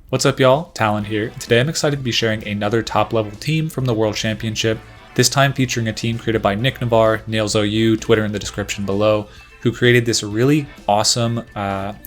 What's up y'all, Talon here. Today I'm excited to be sharing another top level team from the World Championship, this time featuring a team created by Nick Navarre, NailsOU, Twitter in the description below, who created this really awesome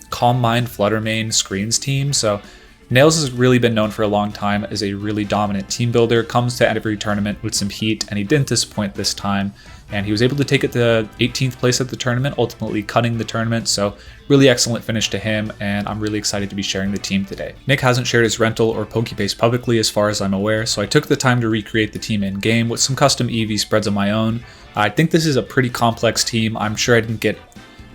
Calm Mind Flutter main screens team. So Nails has really been known for a long time as a really dominant team builder, comes to every tournament with some heat, and he didn't disappoint this time. And he was able to take it to 18th place at the tournament, ultimately cutting the tournament. So really excellent finish to him, and I'm really excited to be sharing the team today. Nick hasn't shared his rental or Pokebase publicly as far as I'm aware, so I took the time to recreate the team in game with some custom EV spreads of my own. I think this is a pretty complex team. I'm sure I didn't get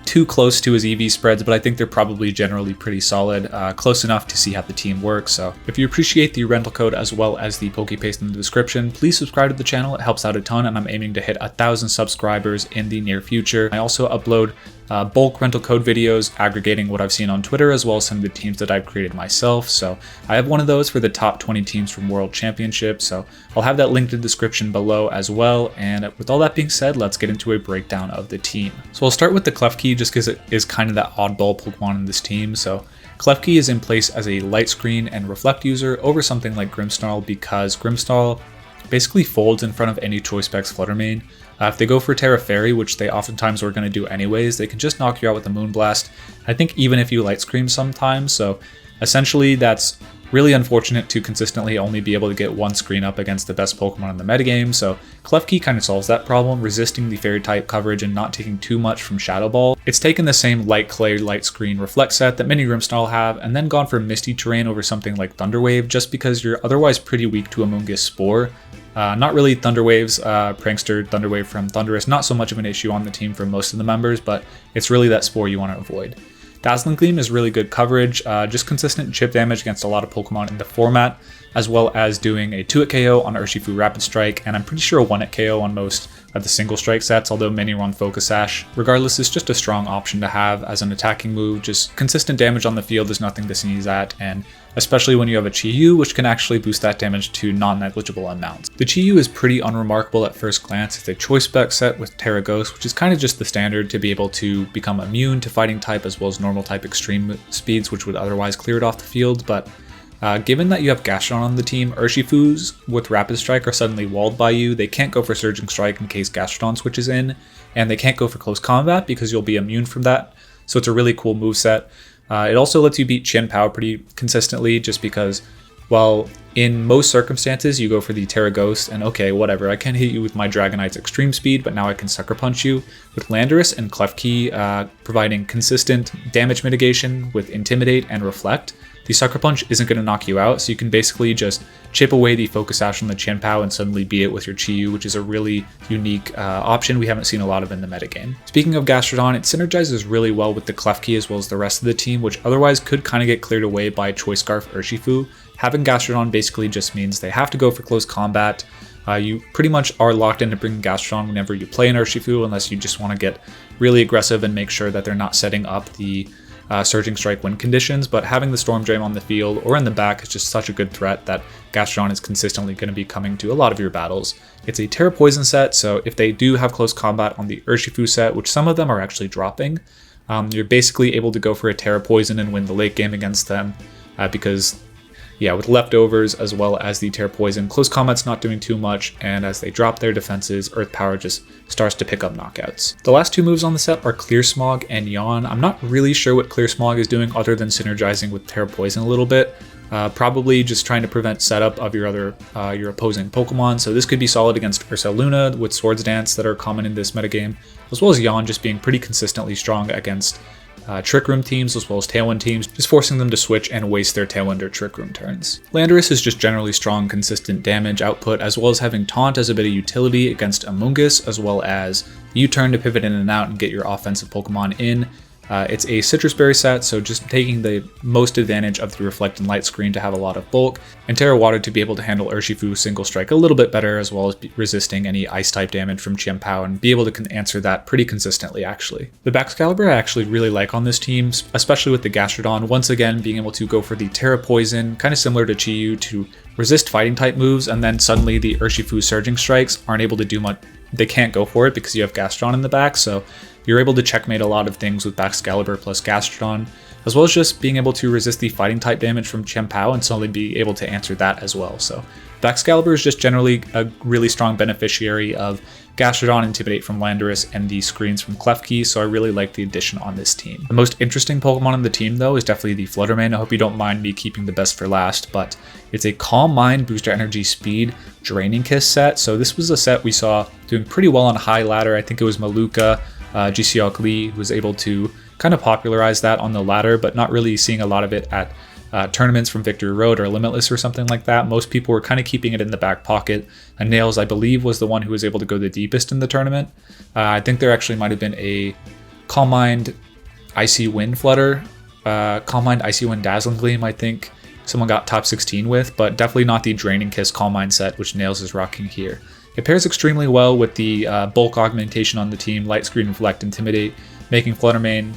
too close to his EV spreads, but I think they're probably generally pretty solid, close enough to see how the team works. So if you appreciate the rental code as well as the Pokepaste in the description, please subscribe to the channel. It helps out a ton, and I'm aiming to hit 1,000 subscribers in the near future. I also upload bulk rental code videos aggregating what I've seen on Twitter as well as some of the teams that I've created myself. So I have one of those for the top 20 teams from World Championship, so I'll have that linked in the description below as well. And with all that being said, let's get into a breakdown of the team. So I'll start with the Klefki just because it is kind of that oddball Pokemon in this team. So Klefki is in place as a light screen and reflect user over something like Grimmsnarl because Grimmsnarl basically folds in front of any Choice Specs Flutter main. If they go for Tera Fairy, which they oftentimes were going to do anyways, they can just knock you out with a Moonblast. I think even if you Light Scream sometimes, so essentially that's really unfortunate to consistently only be able to get one screen up against the best Pokemon in the metagame, so Klefki kind of solves that problem, resisting the Fairy type coverage and not taking too much from Shadow Ball. It's taken the same Light Clay, Light Screen Reflect set that many Grimmsnarl have, and then gone for Misty Terrain over something like Thunder Wave, just because you're otherwise pretty weak to Amoonguss Spore. Not really Thunder Waves, Prankster, Thunder Wave from Thundurus, not so much of an issue on the team for most of the members, but it's really that Spore you want to avoid. Dazzling Gleam is really good coverage, just consistent chip damage against a lot of Pokemon in the format, as well as doing a 2-hit KO on Urshifu Rapid Strike, and I'm pretty sure a 1-hit KO on most of the single strike sets, although many run Focus Sash. Regardless, it's just a strong option to have as an attacking move. Just consistent damage on the field is nothing to sneeze at, and especially when you have a Chi-Yu, which can actually boost that damage to non-negligible amounts. The Chi-Yu is pretty unremarkable at first glance. It's a Choice Spec set with Tera Ghost, which is kind of just the standard to be able to become immune to fighting type as well as normal type extreme speeds, which would otherwise clear it off the field. But given that you have Gastrodon on the team, Urshifus with Rapid Strike are suddenly walled by you. They can't go for Surging Strike in case Gastrodon switches in, and they can't go for Close Combat because you'll be immune from that. So it's a really cool moveset. It also lets you beat Chin Pow pretty consistently just because, well, in most circumstances you go for the Tera Ghost and okay, whatever, I can't hit you with my Dragonite's extreme speed, but now I can Sucker Punch you. With Landorus and Klefki providing consistent damage mitigation with Intimidate and Reflect, the Sucker Punch isn't going to knock you out, so you can basically just chip away the Focus Sash on the Chin Pow and suddenly beat it with your Chi-Yu, which is a really unique option we haven't seen a lot of in the metagame. Speaking of Gastrodon, it synergizes really well with the Klefki as well as the rest of the team, which otherwise could kind of get cleared away by Choice Scarf Urshifu. Having Gastrodon basically just means they have to go for close combat. You pretty much are locked into bringing Gastrodon whenever you play an Urshifu, unless you just want to get really aggressive and make sure that they're not setting up the Surging Strike win conditions, but having the Storm Drain on the field or in the back is just such a good threat that Gastrodon is consistently going to be coming to a lot of your battles. It's a Tera Poison set, so if they do have close combat on the Urshifu set, which some of them are actually dropping, you're basically able to go for a Tera Poison and win the late game against them because yeah, with leftovers as well as the Tera Poison, close combat's not doing too much, and as they drop their defenses, Earth Power just starts to pick up knockouts. The last two moves on the set are Clear Smog and Yawn. I'm not really sure what Clear Smog is doing other than synergizing with Tera Poison a little bit. Probably just trying to prevent setup of your opposing Pokemon, so this could be solid against Ursaluna with Swords Dance that are common in this metagame, as well as Yawn just being pretty consistently strong against Trick Room teams as well as Tailwind teams, just forcing them to switch and waste their Tailwind or Trick Room turns. Landorus is just generally strong, consistent damage output, as well as having Taunt as a bit of utility against Amoonguss, as well as the U-turn to pivot in and out and get your offensive Pokemon in. It's a Citrus Berry set, so just taking the most advantage of the Reflect and Light Screen to have a lot of bulk, and Tera Water to be able to handle Urshifu Single Strike a little bit better, as well as resisting any Ice type damage from Chien Pao and be able to answer that pretty consistently actually. The Baxcalibur I actually really like on this team, especially with the Gastrodon, once again being able to go for the Tera Poison, kind of similar to Chi-Yu, to resist fighting type moves, and then suddenly the Urshifu Surging Strikes aren't able to do much. They can't go for it because you have Gastrodon in the back, so you're able to checkmate a lot of things with Baxcalibur plus Gastrodon, as well as just being able to resist the fighting type damage from Chien-Pao and suddenly be able to answer that as well. So Baxcalibur is just generally a really strong beneficiary of Gastrodon, Intimidate from Landorus, and the screens from Klefki, so I really like the addition on this team. The most interesting Pokemon on the team, though, is definitely the Fluttermane. I hope you don't mind me keeping the best for last, but it's a Calm Mind, Booster Energy, Speed, Draining Kiss set. So this was a set we saw doing pretty well on high ladder. I think it was Maluka, GC Lee, who was able to kind of popularize that on the ladder, but not really seeing a lot of it at tournaments from Victory Road or Limitless or something like that. Most people were kind of keeping it in the back pocket. And Nails, I believe, was the one who was able to go the deepest in the tournament. I think there actually might have been a Calm Mind, Icy Wind Flutter, Calm Mind, Icy Wind Dazzling Gleam, I think someone got top 16 with, but definitely not the Draining Kiss Calm Mind set, which Nails is rocking here. It pairs extremely well with the bulk augmentation on the team, Light Screen, Reflect, Intimidate, making Fluttermane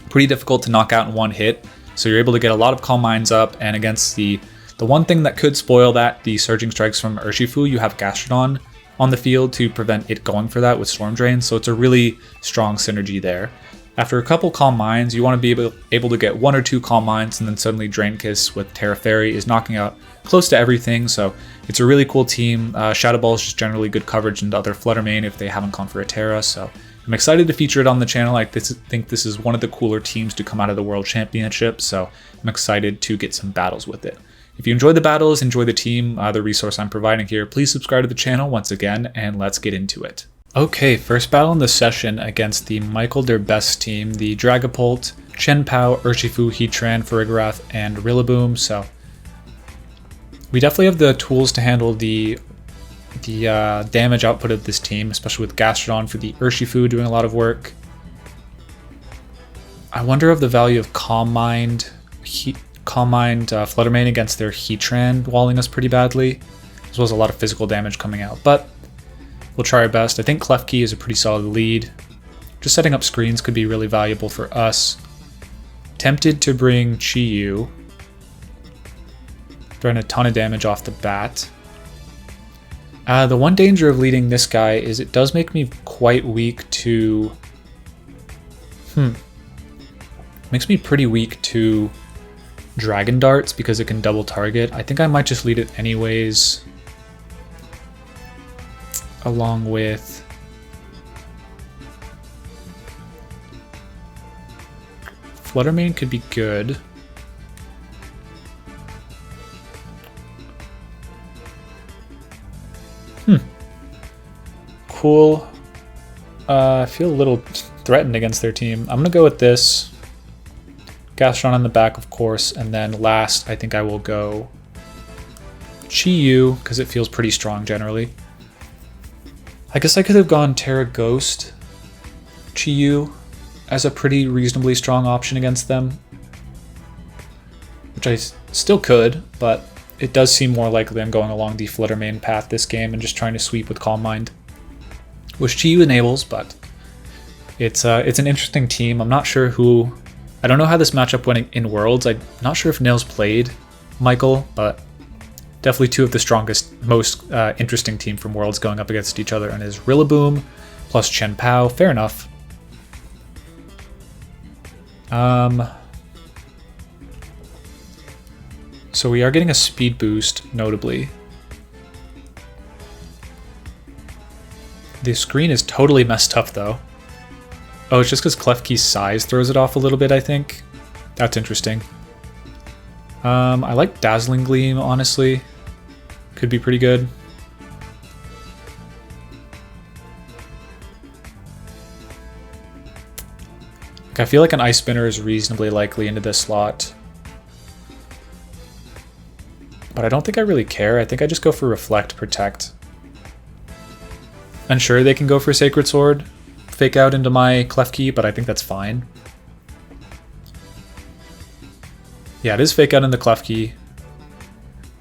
pretty difficult to knock out in one hit. So you're able to get a lot of Calm Minds up, and against the one thing that could spoil that, the Surging Strikes from Urshifu, you have Gastrodon on the field to prevent it going for that with Storm Drain, so it's a really strong synergy there. After a couple Calm Minds, you want to be able to get 1 or 2 Calm Minds, and then suddenly Drain Kiss with Tera Fairy is knocking out close to everything, so it's a really cool team. Shadow Ball is just generally good coverage into other Fluttermane if they haven't gone for a Tera, so I'm excited to feature it on the channel. I think this is one of the cooler teams to come out of the World Championship, so I'm excited to get some battles with it. If you enjoy the battles, enjoy the team, the resource I'm providing here, please subscribe to the channel once again, and let's get into it. Okay, first battle in the session against the Michael Der Best team, the Dragapult, Chien-Pao, Urshifu, Heatran, Farigiraf, and Rillaboom. So we definitely have the tools to handle the damage output of this team, especially with Gastrodon for the Urshifu doing a lot of work. I wonder of the value of Calm Mind Fluttermane against their Heatran walling us pretty badly, as well as a lot of physical damage coming out, but we'll try our best. I think Klefki is a pretty solid lead. Just setting up screens could be really valuable for us. Tempted to bring Chi-Yu. Throwing a ton of damage off the bat. The one danger of leading this guy is it does make me quite weak to... Makes me pretty weak to Dragon Darts because it can double target. I think I might just lead it anyways. Along with... Fluttermane could be good. Cool. I feel a little threatened against their team. I'm going to go with this. Gastrodon on the back, of course, and then last, I think I will go Chi-Yu, because it feels pretty strong generally. I guess I could have gone Tera Ghost Chi-Yu as a pretty reasonably strong option against them, which I still could, but it does seem more likely I'm going along the Fluttermane path this game and just trying to sweep with Calm Mind, which Chi-Yu enables, but it's an interesting team. I'm not sure who... I don't know how this matchup went in Worlds. I'm not sure if Nails played Michael, but definitely two of the strongest, most interesting team from Worlds going up against each other, and is Rillaboom plus Chien-Pao. Fair enough. So we are getting a speed boost, notably. The screen is totally messed up, though. Oh, it's just because Klefki's size throws it off a little bit, I think. That's interesting. I like Dazzling Gleam, honestly. Could be pretty good. I feel like an Ice Spinner is reasonably likely into this slot. But I don't think I really care. I think I just go for Reflect, Protect. And sure, they can go for Sacred Sword, fake out into my Klefki, but I think that's fine. Yeah, it is fake out in the Klefki.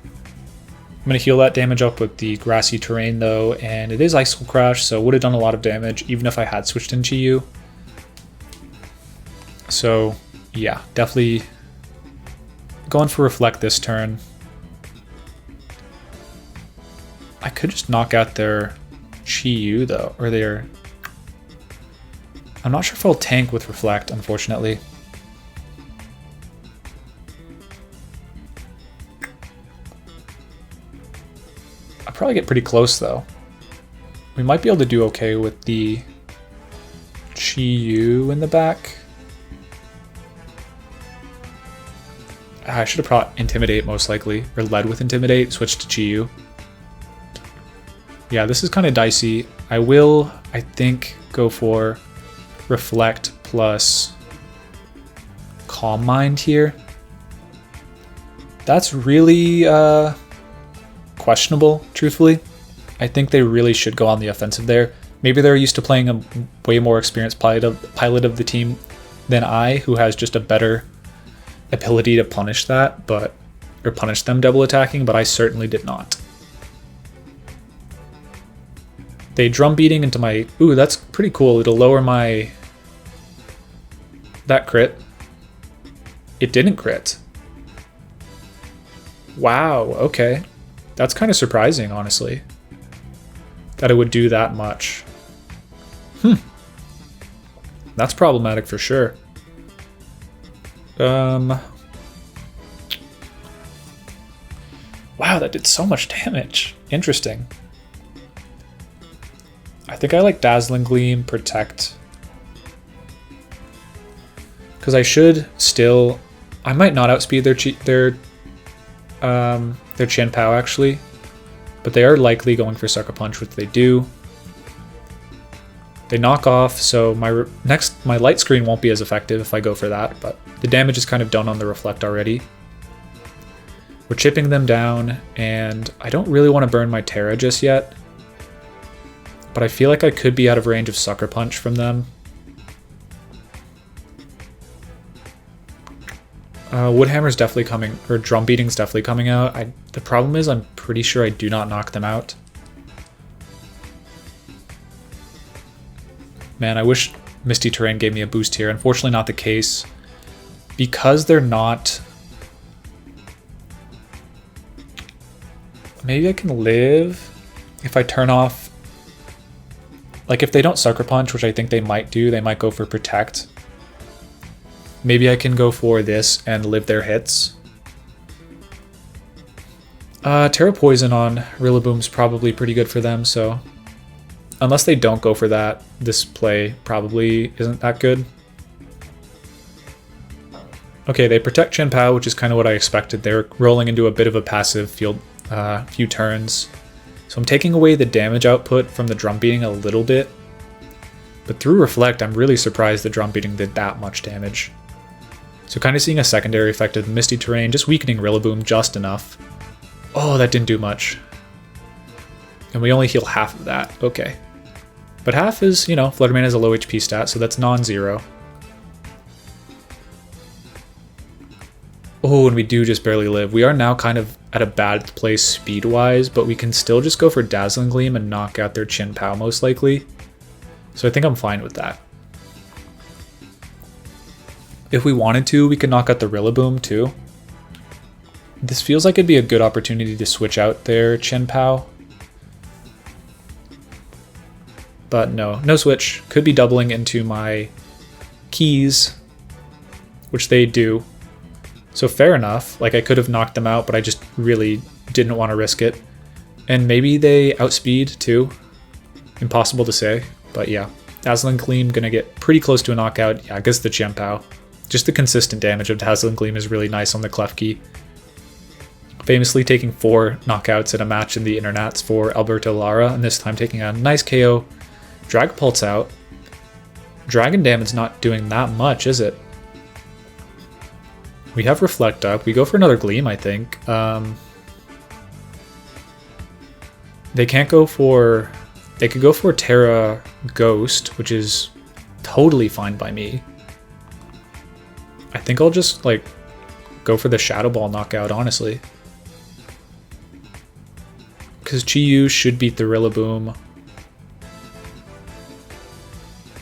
I'm going to heal that damage up with the Grassy Terrain, though, and it is Icicle Crash, so it would have done a lot of damage, even if I had switched in Chi-Yu. So, yeah, definitely going for Reflect this turn. I could just knock out their Chi-Yu, though, or their... I'm not sure if I'll tank with Reflect, unfortunately. I'll probably get pretty close though. We might be able to do okay with the Chi-Yu in the back. I should have brought Intimidate most likely, or led with Intimidate, switched to Chi-Yu. Yeah, this is kind of dicey. I will, I think, go for Reflect plus Calm Mind here. That's really questionable, truthfully. I think they really should go on the offensive there. Maybe they're used to playing a way more experienced pilot of the team than I, who has just a better ability to punish that, or punish them double attacking, but I certainly did not. They drum beating into my... Ooh, that's pretty cool. It'll lower my... That crit. It didn't crit. Wow, okay. That's kind of surprising, honestly. That it would do that much. That's problematic for sure. Wow, that did so much damage. Interesting. I think I like Dazzling Gleam, Protect. Because I should still... I might not outspeed their Chen Pao actually. But they are likely going for Sucker Punch, which they do. They knock off, so my light screen won't be as effective if I go for that, but the damage is kind of done on the Reflect already. We're chipping them down, and I don't really want to burn my Tera just yet. But I feel like I could be out of range of Sucker Punch from them. Woodhammer's definitely coming, or Drum Beating's definitely coming out. The problem is I'm pretty sure I do not knock them out. Man, I wish Misty Terrain gave me a boost here. Unfortunately not the case. Because they're not... Maybe I can live if I turn off... Like if they don't Sucker Punch, which I think they might do, they might go for Protect. Maybe I can go for this and live their hits. Tera Poison on Rillaboom's probably pretty good for them, so... Unless they don't go for that, this play probably isn't that good. Okay, they protect Chen Pao, which is kind of what I expected. They're rolling into a bit of a passive field few turns. So I'm taking away the damage output from the drum beating a little bit. But through Reflect, I'm really surprised the drum beating did that much damage. So kind of seeing a secondary effect of Misty Terrain, just weakening Rillaboom just enough. Oh, that didn't do much. And we only heal half of that. Okay. But half is, you know, Fluttermane has a low HP stat, so that's non-zero. Oh, and we do just barely live. We are now kind of at a bad place speed-wise, but we can still just go for Dazzling Gleam and knock out their Chen Pao most likely. So I think I'm fine with that. If we wanted to, we could knock out the Rillaboom too. This feels like it'd be a good opportunity to switch out their Chen Pao. But no, no switch. Could be doubling into my keys, which they do. So fair enough. Like I could have knocked them out, but I just really didn't want to risk it. And maybe they outspeed too. Impossible to say, but yeah. Dazzling Gleam gonna get pretty close to a knockout. Yeah, I guess the Chen Pao. Just the consistent damage of Dazzling Gleam is really nice on the Klefki. Famously taking 4 knockouts in a match in the internets for Alberto Lara, and this time taking a nice KO. Drag Pulse out. Dragon damage not doing that much, is it? We have Reflect up. We go for another Gleam, I think. They can't go for... They could go for Tera Ghost, which is totally fine by me. I think I'll just, like, go for the Shadow Ball knockout, honestly. Because Chi-Yu should beat the Rillaboom.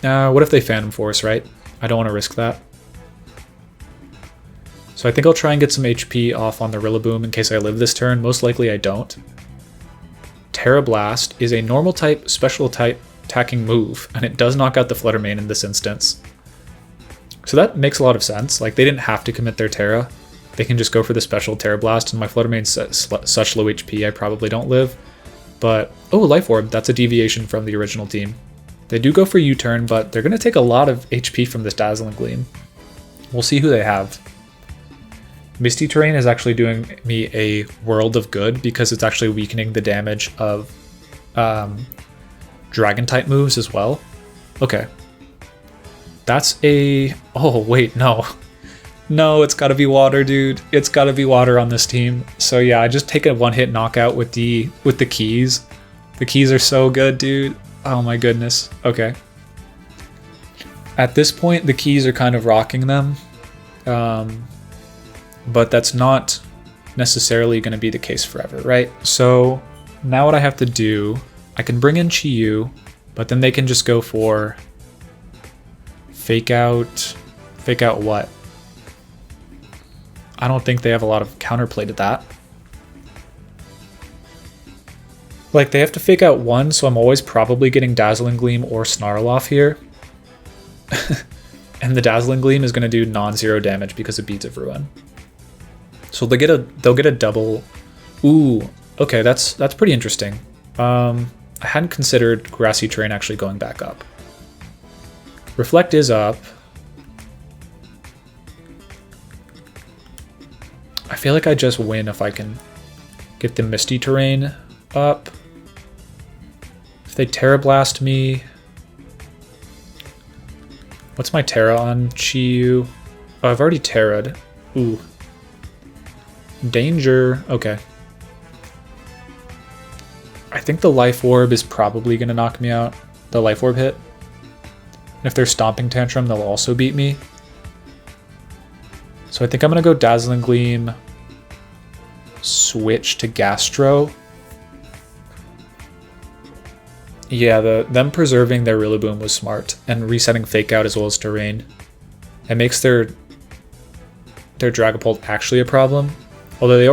What if they Phantom Force, right? I don't want to risk that. So I think I'll try and get some HP off on the Rillaboom in case I live this turn. Most likely I don't. Tera Blast is a normal type, special type attacking move, and it does knock out the Flutter Mane in this instance. So that makes a lot of sense. Like, they didn't have to commit their Tera. They can just go for the special Tera Blast, and my Flutter Mane's such low HP, I probably don't live. But, oh, Life Orb, that's a deviation from the original team. They do go for U-turn, but they're going to take a lot of HP from this Dazzling Gleam. We'll see who they have. Misty Terrain is actually doing me a world of good because it's actually weakening the damage of Dragon-type moves as well. Okay. That's a... Oh, wait, no. No, it's gotta be water, dude. It's gotta be water on this team. So yeah, I just take a one-hit knockout with the keys. The keys are so good, dude. Oh my goodness. Okay. At this point, the keys are kind of rocking them. But that's not necessarily going to be the case forever, right? So now what I have to do, I can bring in Chi-Yu, but then they can just go for fake out what? I don't think they have a lot of counterplay to that. Like, they have to fake out one, so I'm always probably getting Dazzling Gleam or Snarl off here. And the Dazzling Gleam is going to do non-zero damage because of Beads of Ruin. So they'll get a double. Ooh, okay, that's pretty interesting. I hadn't considered Grassy Terrain actually going back up. Reflect is up. I feel like I just win if I can get the Misty Terrain up. If they Tera Blast me... What's my Tera on Chi-Yu? Oh, I've already Tera'd. Ooh. Danger. Okay. I think the Life Orb is probably going to knock me out. The Life Orb hit. And if they're Stomping Tantrum, they'll also beat me. So I think I'm going to go Dazzling Gleam. Switch to Gastro. Yeah, them preserving their Rillaboom was smart, and resetting Fake Out as well as Terrain. It makes their Dragapult actually a problem. Although they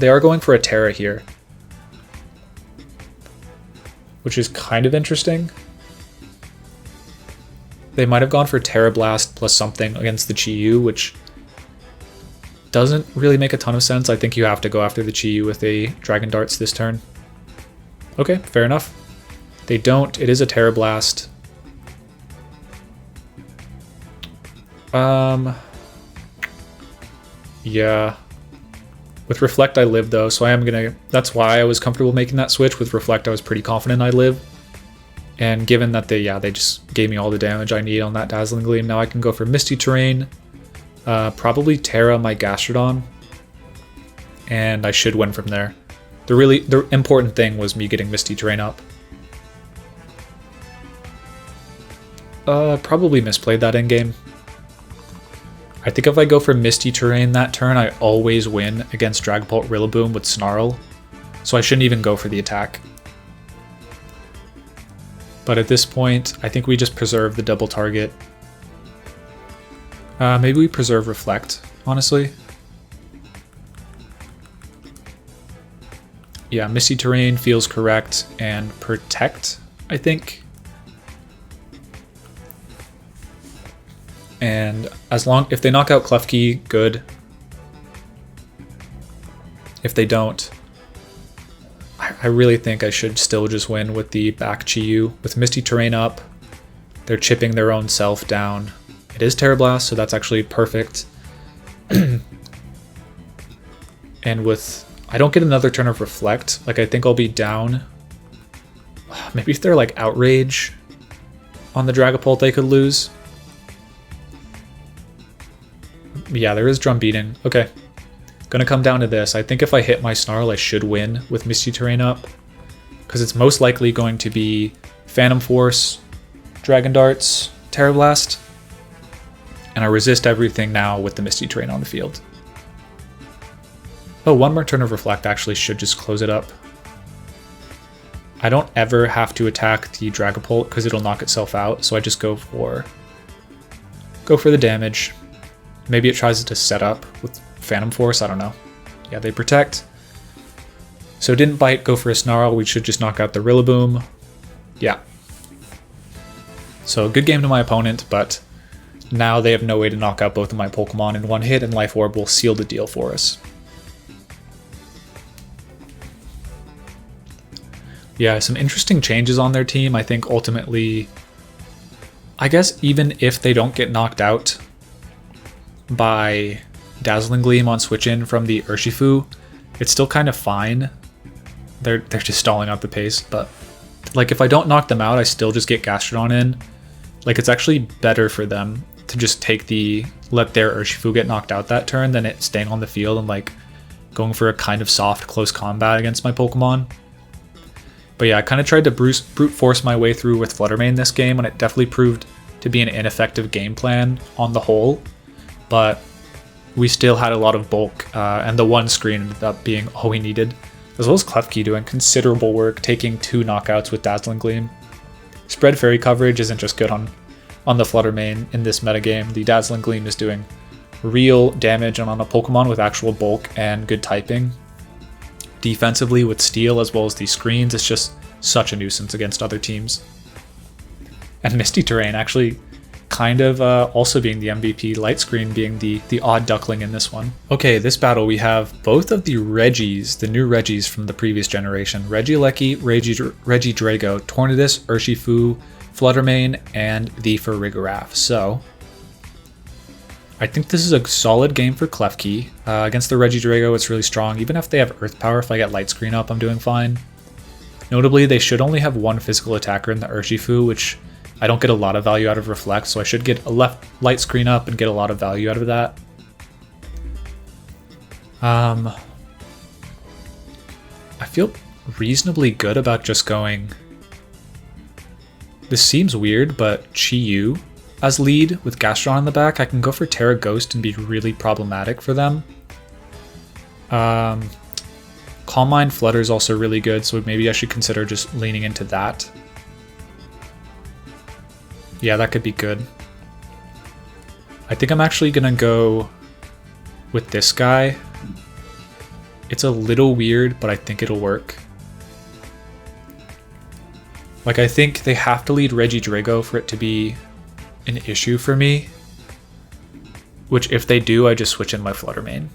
are going for a Tera here, which is kind of interesting. They might have gone for Tera Blast plus something against the Chi-Yu, which doesn't really make a ton of sense. I think you have to go after the Chi-Yu with a Dragon Darts this turn. Okay, fair enough. They don't. It is a Tera Blast. Yeah. With Reflect, I live though, so I am gonna... That's why I was comfortable making that switch. With Reflect, I was pretty confident I live. And given that they just gave me all the damage I need on that Dazzling Gleam, now I can go for Misty Terrain. Probably Tera my Gastrodon. And I should win from there. The important thing was me getting Misty Terrain up. Probably misplayed that in-game. I think if I go for Misty Terrain that turn, I always win against Dragapult Rillaboom with Snarl. So I shouldn't even go for the attack. But at this point, I think we just preserve the double target. Maybe we preserve Reflect, honestly. Yeah, Misty Terrain feels correct, and Protect, I think. And if they knock out Klefki, good. If they don't, I really think I should still just win with the back Chi-Yu. With Misty Terrain up, they're chipping their own self down. It is Tera Blast, so that's actually perfect. And with... I don't get another turn of Reflect. Like, I think I'll be down. Maybe if they're like Outrage on the Dragapult, they could lose. Yeah, there is Drum Beating. Okay. Gonna come down to this. I think if I hit my Snarl, I should win with Misty Terrain up. Because it's most likely going to be Phantom Force, Dragon Darts, Tera Blast. And I resist everything now with the Misty Terrain on the field. Oh, one more turn of Reflect actually should just close it up. I don't ever have to attack the Dragapult because it'll knock itself out, so I just go for the damage. Maybe it tries to set up with Phantom Force, I don't know. Yeah, they protect. So didn't bite, go for a Snarl, we should just knock out the Rillaboom. Yeah. So good game to my opponent, but now they have no way to knock out both of my Pokemon in one hit, and Life Orb will seal the deal for us. Yeah, some interesting changes on their team. I think ultimately, I guess even if they don't get knocked out by Dazzling Gleam on switch in from the Urshifu, it's still kind of fine. They're just stalling out the pace, but like if I don't knock them out, I still just get Gastrodon in. Like it's actually better for them to just let their Urshifu get knocked out that turn than it staying on the field and like going for a kind of soft close combat against my Pokemon. But yeah, I kind of tried to brute force my way through with Flutter Mane this game, and it definitely proved to be an ineffective game plan on the whole. But we still had a lot of bulk, and the one screen ended up being all we needed. As well as Klefki doing considerable work, taking 2 knockouts with Dazzling Gleam. Spread Fairy coverage isn't just good on the Flutter Mane in this metagame. The Dazzling Gleam is doing real damage on a Pokemon with actual bulk and good typing. Defensively with Steel as well as these screens, it's just such a nuisance against other teams. And Misty Terrain actually kind of also being the MVP, Light Screen being the odd duckling in this one. Okay, this battle we have both of the Regis, the new Regis from the previous generation. Regieleki, Regidrago, Tornadus, Urshifu, Flutter Mane, and the Farigiraf. So I think this is a solid game for Klefki. Against the Regidrago, it's really strong. Even if they have Earth Power, if I get Light Screen up, I'm doing fine. Notably, they should only have one physical attacker in the Urshifu, which I don't get a lot of value out of Reflect, so I should get a left Light Screen up and get a lot of value out of that. I feel reasonably good about just going... This seems weird, but Chi-Yu as lead with Gastrodon in the back. I can go for Tera Ghost and be really problematic for them. Calm Mind Flutter is also really good, so maybe I should consider just leaning into that. Yeah, that could be good. I think I'm actually gonna go with this guy. It's a little weird, but I think it'll work. Like, I think they have to lead Regidrago for it to be an issue for me. Which, if they do, I just switch in my Flutter Mane.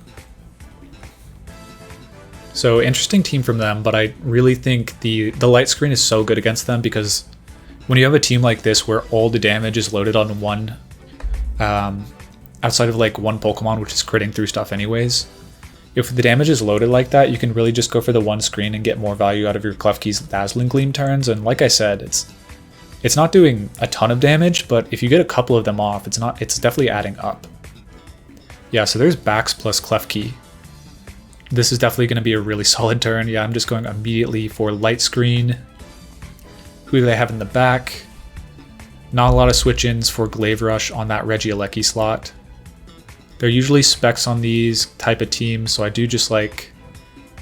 So, interesting team from them, but I really think the Light Screen is so good against them because when you have a team like this where all the damage is loaded on one, outside of like one Pokemon, which is critting through stuff anyways, if the damage is loaded like that, you can really just go for the one screen and get more value out of your Klefki's Dazzling Gleam turns. And like I said, it's not doing a ton of damage, but if you get a couple of them off, it's definitely adding up. Yeah, so there's Bax plus Klefki. This is definitely going to be a really solid turn. Yeah, I'm just going immediately for Light Screen. Who do they have in the back? Not a lot of switch-ins for Glaive Rush on that Regieleki slot. They're usually specs on these type of teams, so I do just like...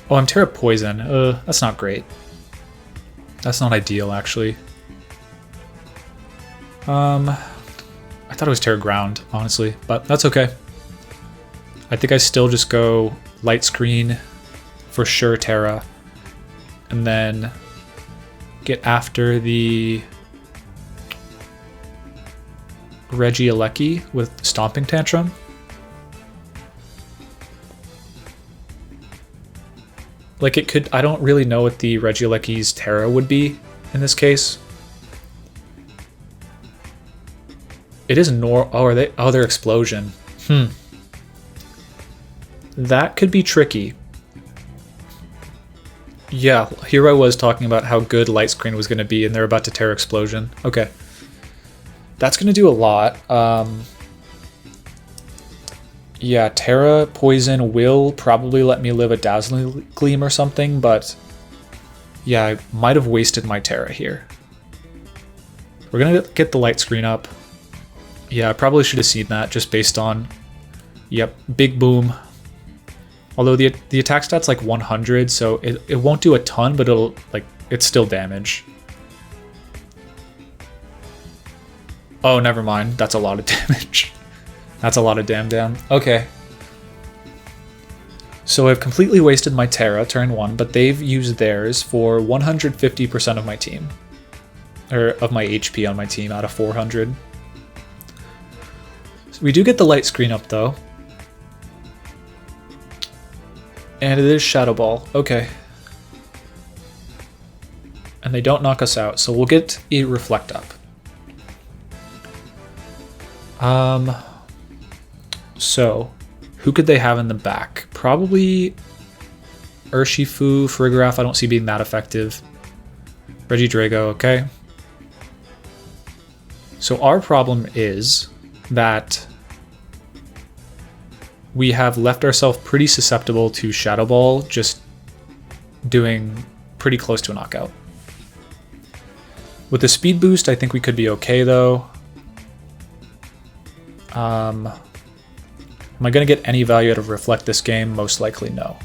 Oh, I'm Tera Poison. That's not great. That's not ideal, actually. I thought it was Tera Ground, honestly, but that's okay. I think I still just go Light Screen, for sure Tera, and then get after the Regieleki with Stomping Tantrum. Like it could, I don't really know what the Regieleki's Tera would be in this case. It is they're Explosion. That could be tricky. Yeah, here I was talking about how good Light Screen was going to be, and they're about to Tera Explosion. Okay. That's going to do a lot. Yeah, Tera Poison will probably let me live a Dazzling Gleam or something, but yeah, I might have wasted my Tera here. We're going to get the Light Screen up. Yeah, I probably should have seen that just based on... Yep, Big Boom. Although the attack stat's like 100, so it won't do a ton, but it's still damage. Oh, never mind. That's a lot of damage. That's a lot of damn. Okay. So I've completely wasted my Tera turn 1, but they've used theirs for 150% of my team. or of my HP on my team out of 400. So we do get the light screen up though. And it is Shadow Ball. Okay. And they don't knock us out, so we'll get a Reflect up. So who could they have in the back? Probably Urshifu, Farigiraf, I don't see being that effective. Regidrago, okay. So our problem is that we have left ourselves pretty susceptible to Shadow Ball just doing pretty close to a knockout. With the speed boost, I think we could be okay though. Am I going to get any value out of Reflect this game? Most likely no.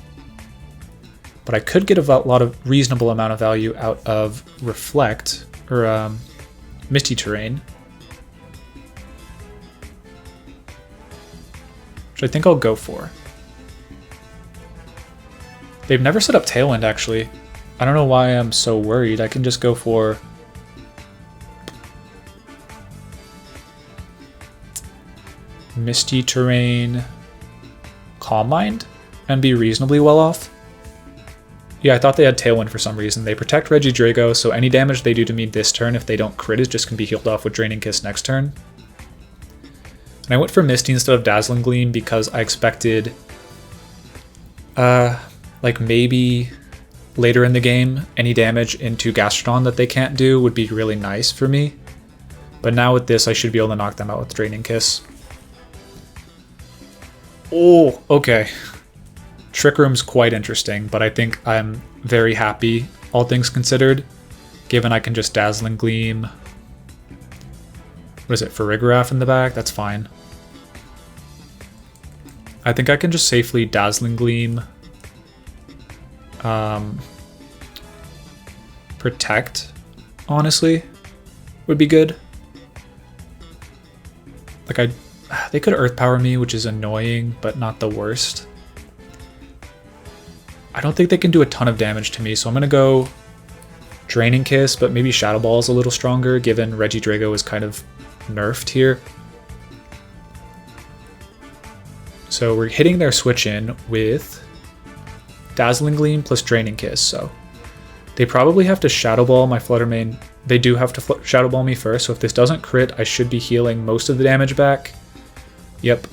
But I could get a lot of reasonable amount of value out of Reflect, or Misty Terrain. Which I think I'll go for. They've never set up Tailwind actually. I don't know why I'm so worried. I can just go for Misty Terrain, Calm Mind, and be reasonably well off. Yeah, I thought they had Tailwind for some reason. They protect Regidrago, so any damage they do to me this turn, if they don't crit, is just going to be healed off with Draining Kiss next turn. And I went for Misty instead of Dazzling Gleam because I expected, like maybe later in the game, any damage into Gastrodon that they can't do would be really nice for me. But now with this, I should be able to knock them out with Draining Kiss. Oh, okay. Trick Room's quite interesting, but I think I'm very happy, all things considered, given I can just Dazzling Gleam. What is it, Farigiraf in the back? That's fine. I think I can just safely Dazzling Gleam. Protect, honestly, would be good. Like they could Earth Power me, which is annoying, but not the worst. I don't think they can do a ton of damage to me, so I'm going to go Draining Kiss, but maybe Shadow Ball is a little stronger, given Regidrago is kind of nerfed here. So we're hitting their switch in with Dazzling Gleam plus Draining Kiss, so they probably have to Shadow Ball my Flutter Mane. They do have to Shadow Ball me first, so if this doesn't crit, I should be healing most of the damage back. Yep.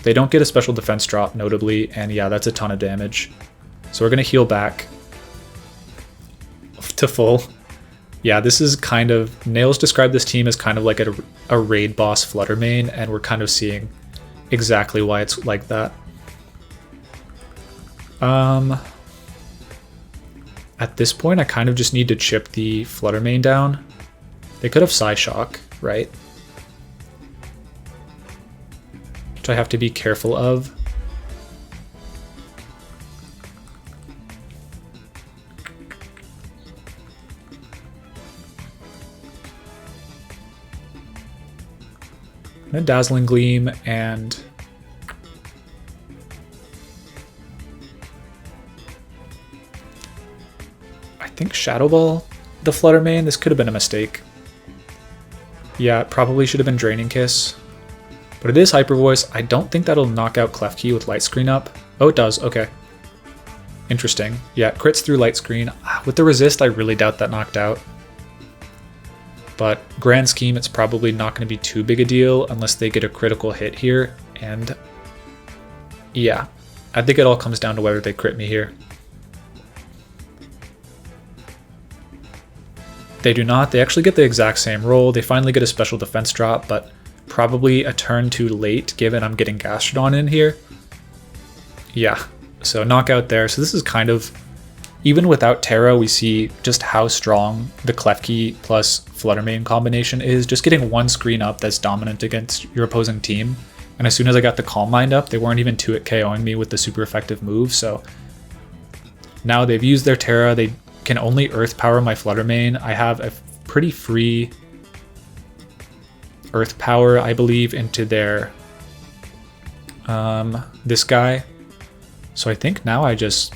They don't get a special defense drop, notably, and yeah, that's a ton of damage. So we're going to heal back to full. Yeah, this is kind of... Nails described this team as kind of like a raid boss Flutter Mane, and we're kind of seeing exactly why it's like that. At this point, I kind of just need to chip the Flutter Mane down. They could have Psyshock, right? Which I have to be careful of. And a Dazzling Gleam and I think Shadow Ball the Flutter Mane. This could have been a mistake. Yeah, it probably should have been Draining Kiss. But it is Hyper Voice. I don't think that'll knock out Klefki with Light Screen up. Oh, it does. Okay. Interesting. Yeah, it crits through Light Screen. With the resist, I really doubt that knocked out. But grand scheme, it's probably not going to be too big a deal unless they get a critical hit here. And yeah, I think it all comes down to whether they crit me here. They do not. They actually get the exact same roll. They finally get a special defense drop, but probably a turn too late given I'm getting Gastrodon in here. Yeah, so knockout there. So this is kind of, even without Tera, we see just how strong the Klefki plus Flutter Mane combination is. Just getting one screen up that's dominant against your opposing team. And as soon as I got the Calm Mind up, they weren't even 2-hit KOing me with the super effective move. So now they've used their Tera. They can only Earth Power my Flutter Mane. I have a pretty free Earth Power, I believe, into their this guy. So I think now I just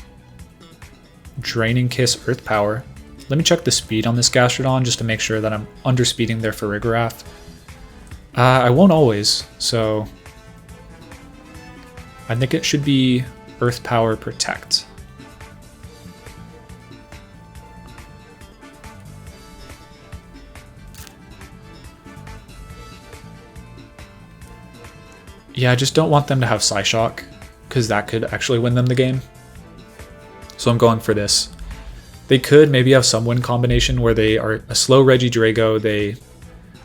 Draining Kiss Earth Power. Let me check the speed on this Gastrodon just to make sure that I'm underspeeding their Farigiraf. I won't always, so I think it should be Earth Power Protect. Yeah, I just don't want them to have Psyshock, because that could actually win them the game. So I'm going for this. They could maybe have some win combination where they are a slow Regidrago, they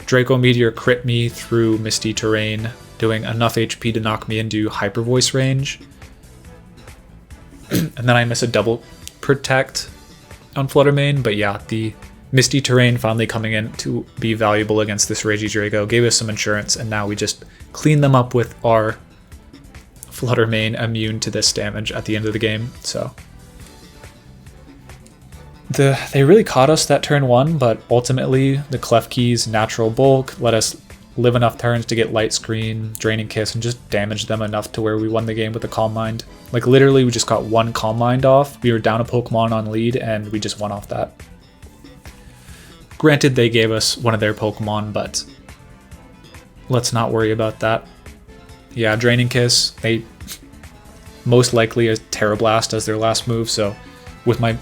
Draco Meteor crit me through Misty Terrain, doing enough HP to knock me into Hyper Voice range. And then I miss a double Protect on Flutter Mane, but yeah, the Misty Terrain finally coming in to be valuable against this Regidrago gave us some insurance, and now we just clean them up with our Flutter Mane immune to this damage at the end of the game. So they really caught us that turn 1, but ultimately the Klefki's natural bulk let us live enough turns to get Light Screen, Draining Kiss, and just damage them enough to where we won the game with the Calm Mind. Like literally we just got one Calm Mind off, we were down a Pokemon on lead, and we just won off that. Granted, they gave us one of their Pokemon, but let's not worry about that. Yeah, Draining Kiss, they most likely a Tera Blast as their last move, so with my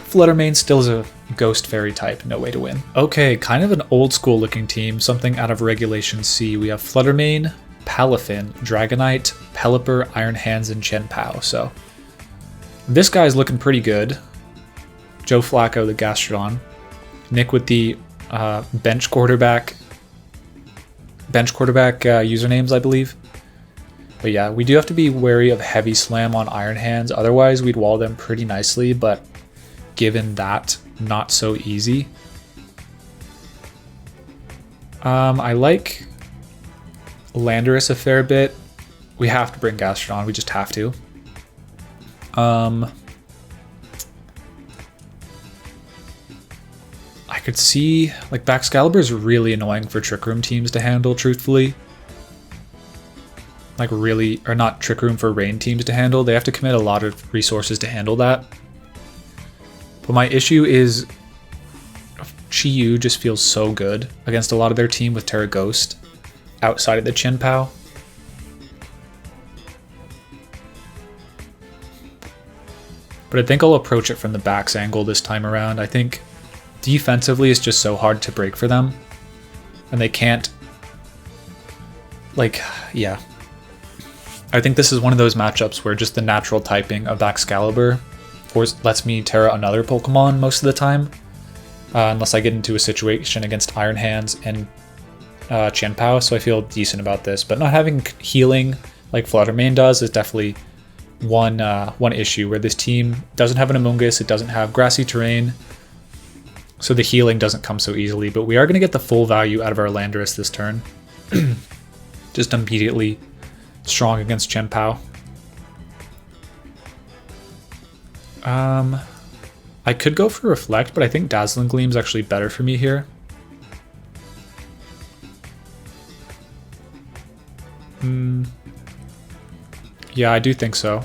Flutter Mane still is a Ghost Fairy type, no way to win. Okay, kind of an old school looking team, something out of Regulation C. We have Flutter Mane, Palafin, Dragonite, Pelipper, Iron Hands, and Chien-Pao. So this guy's looking pretty good. Joe Flacco, the Gastrodon. Nick with the bench quarterback usernames, I believe. But yeah, we do have to be wary of Heavy Slam on Iron Hands, otherwise we'd wall them pretty nicely, but given that, not so easy. I like Landorus a fair bit. We have to bring Gastrodon, we just have to. I could see, like, Baxcalibur is really annoying for Trick Room teams to handle, truthfully. Like really, or not Trick Room, for Rain teams to handle. They have to commit a lot of resources to handle that. But my issue is Chi-Yu just feels so good against a lot of their team with Tera Ghost outside of the Chien-Pao. But I think I'll approach it from the Bax angle this time around. I think defensively it's just so hard to break for them. And they can't, like, yeah. I think this is one of those matchups where just the natural typing of Baxcalibur lets me Tera another Pokemon most of the time. Unless I get into a situation against Iron Hands and Chien-Pao, so I feel decent about this. But not having healing like Flutter Mane does is definitely one issue, where this team doesn't have an Amoonguss, it doesn't have grassy terrain, so the healing doesn't come so easily. But we are going to get the full value out of our Landorus this turn. Just immediately strong against Chien-Pao. I could go for Reflect, but I think Dazzling Gleam is actually better for me here. Yeah, I do think so.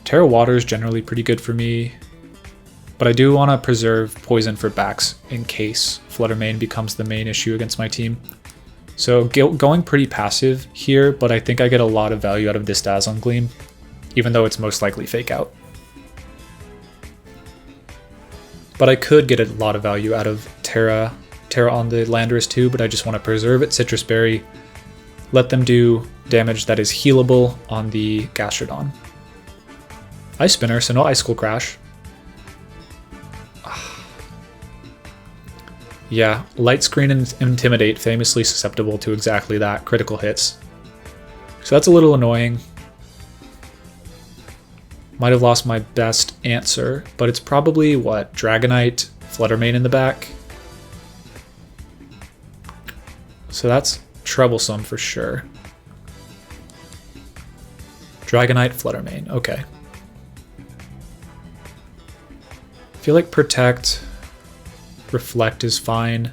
Tera Water is generally pretty good for me, but I do want to preserve Poison for Bax in case Flutter Mane becomes the main issue against my team. So going pretty passive here, but I think I get a lot of value out of this Dazzling Gleam, even though it's most likely Fake Out. But I could get a lot of value out of Tera on the Landorus too, but I just want to preserve it. Citrus Berry, let them do damage that is healable on the Gastrodon. Ice Spinner, so no Icicle Crash. Yeah, Light Screen and Intimidate, famously susceptible to exactly that, critical hits. So that's a little annoying. Might have lost my best answer, but it's probably, what, Dragonite, Flutter Mane in the back? So that's troublesome for sure. Dragonite, Flutter Mane, okay. I feel like Protect, Reflect is fine.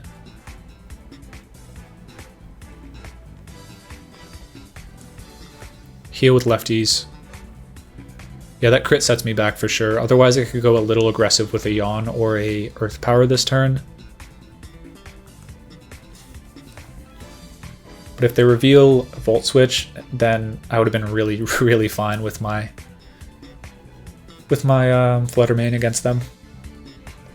Heal with lefties. Yeah, that crit sets me back for sure. Otherwise, I could go a little aggressive with a Yawn or a Earth Power this turn. But if they reveal Volt Switch, then I would have been really, really fine with my Flutter Mane against them.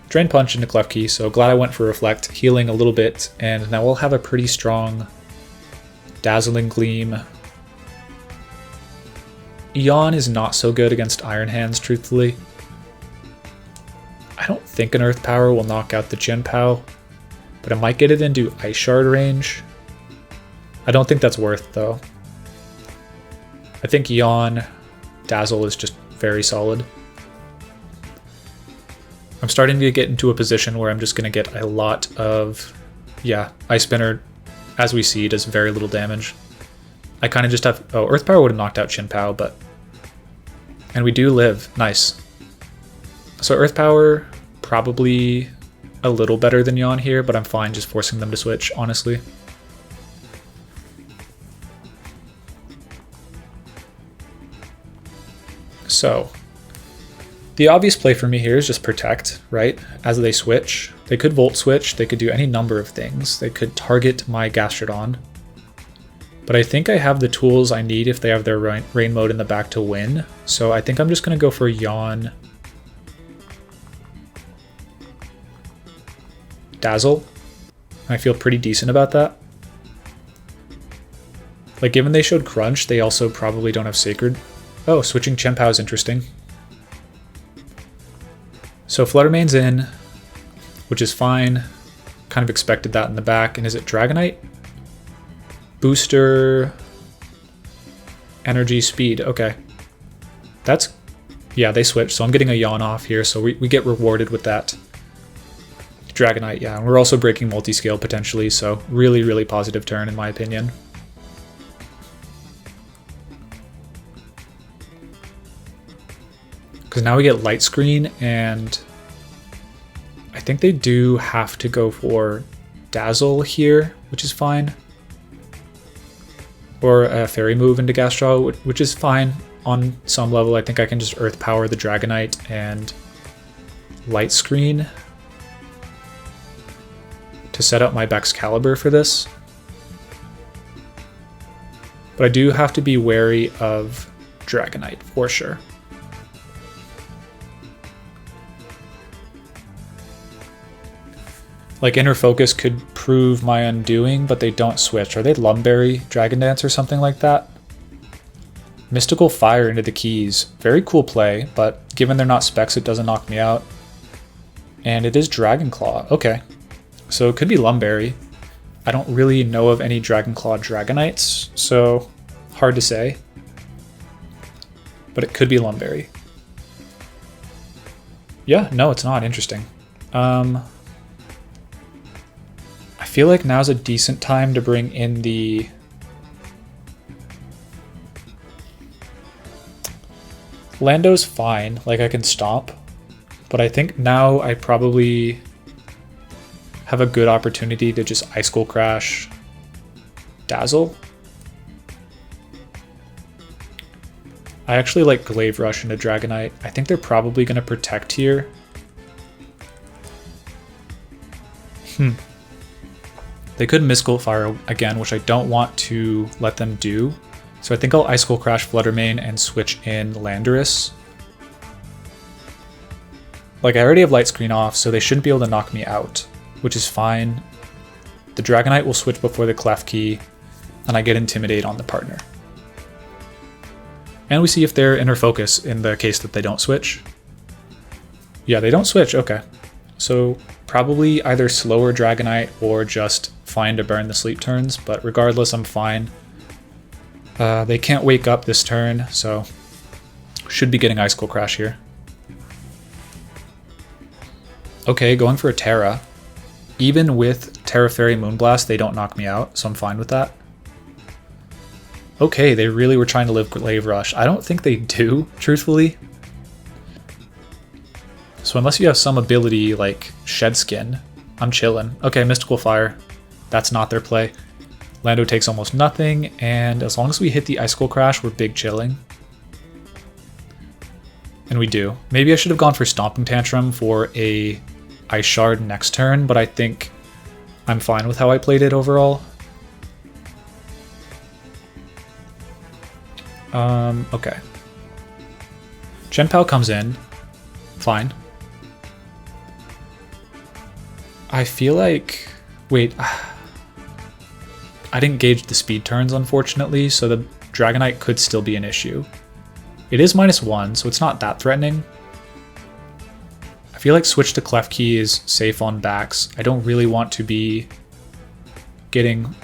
Drain Punch into Klefki, so glad I went for Reflect, healing a little bit, and now we'll have a pretty strong Dazzling Gleam. Yawn is not so good against Iron Hands, truthfully. I don't think an Earth Power will knock out the Chien-Pao, but I might get it into Ice Shard range. I don't think that's worth, though. I think Yawn Dazzle is just very solid. I'm starting to get into a position where I'm just going to get a lot of... Yeah, Ice Spinner, as we see, does very little damage. I kind of just have... Oh, Earth Power would have knocked out Chien-Pao, but... And we do live. Nice. So Earth Power, probably a little better than Yawn here, but I'm fine just forcing them to switch, honestly. So, the obvious play for me here is just Protect, right? As they switch. They could Volt Switch, they could do any number of things. They could target my Gastrodon. But I think I have the tools I need if they have their rain mode in the back to win. So I think I'm just going to go for Yawn. Dazzle. I feel pretty decent about that. Like, given they showed Crunch, they also probably don't have Sacred. Oh, switching Chien-Pao is interesting. So Flutter Mane's in, which is fine. Kind of expected that in the back. And is it Dragonite? Booster, energy, speed. Okay. That's, yeah, they switched. So I'm getting a Yawn off here. So we get rewarded with that. Dragonite, yeah. And we're also breaking multi-scale potentially. So really, really positive turn in my opinion. Because now we get Light Screen, and I think they do have to go for Dazzle here, which is fine. Or a Fairy move into Gastro, which is fine on some level. I think I can just Earth Power the Dragonite and Light Screen to set up my Baxcalibur for this. But I do have to be wary of Dragonite, for sure. Like, Inner Focus could prove my undoing, but they don't switch. Are they Lumberry, Dragon Dance, or something like that? Mystical Fire into the keys. Very cool play, but given they're not specs, it doesn't knock me out. And it is Dragon Claw. Okay. So it could be Lumberry. I don't really know of any Dragon Claw Dragonites, so hard to say. But it could be Lumberry. Yeah, no, it's not. Interesting. I feel like now's a decent time to bring in the Lando's fine, like I can stomp, but I think now I probably have a good opportunity to just Ice Skull Crash Dazzle. I actually like Glaive Rush into Dragonite. I think they're probably going to Protect here. They could Mystical Fire again, which I don't want to let them do. So I think I'll Ice Skull Crash Flutter Mane and switch in Landorus. Like, I already have Light Screen off, so they shouldn't be able to knock me out, which is fine. The Dragonite will switch before the Klefki, and I get Intimidate on the partner. And we see if they're Inner Focus in the case that they don't switch. Yeah, they don't switch, okay. So probably either slower Dragonite or just fine to burn the sleep turns, but regardless, I'm fine. They can't wake up this turn, so should be getting Ice Skull Crash here. Okay, going for a Tera. Even with Tera Fairy Moonblast, they don't knock me out, so I'm fine with that. Okay, they really were trying to live Glaive Rush. I don't think they do, truthfully. So unless you have some ability like Shed Skin, I'm chilling. Okay, Mystical Fire. That's not their play. Lando takes almost nothing, and as long as we hit the Ice Skull Crash, we're big chilling. And we do. Maybe I should have gone for Stomping Tantrum for a Ice Shard next turn, but I think I'm fine with how I played it overall. Okay. Chien-Pao comes in. Fine. I feel like... Wait. I didn't gauge the speed turns, unfortunately, so the Dragonite could still be an issue. It is -1, so it's not that threatening. I feel like switch to Klefki is safe on Bax. I don't really want to be getting...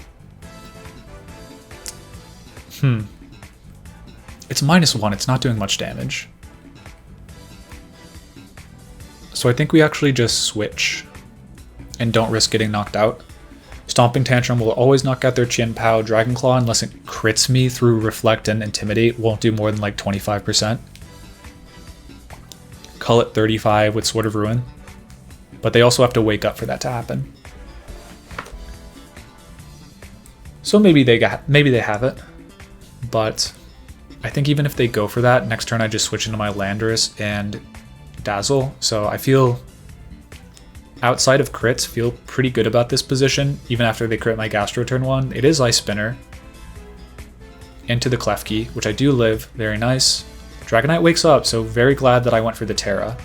It's -1, it's not doing much damage. So I think we actually just switch and don't risk getting knocked out. Stomping Tantrum will always knock out their Chien-Pao. Dragon Claw, unless it crits me through Reflect and Intimidate, won't do more than like 25%. Call it 35 with Sword of Ruin. But they also have to wake up for that to happen. So maybe they have it. But I think even if they go for that, next turn I just switch into my Landorus and Dazzle. So I feel, outside of crits, feel pretty good about this position, even after they crit my Gastro turn 1. It is Ice Spinner. Into the Klefki, which I do live. Very nice. Dragonite wakes up, so very glad that I went for the Tera.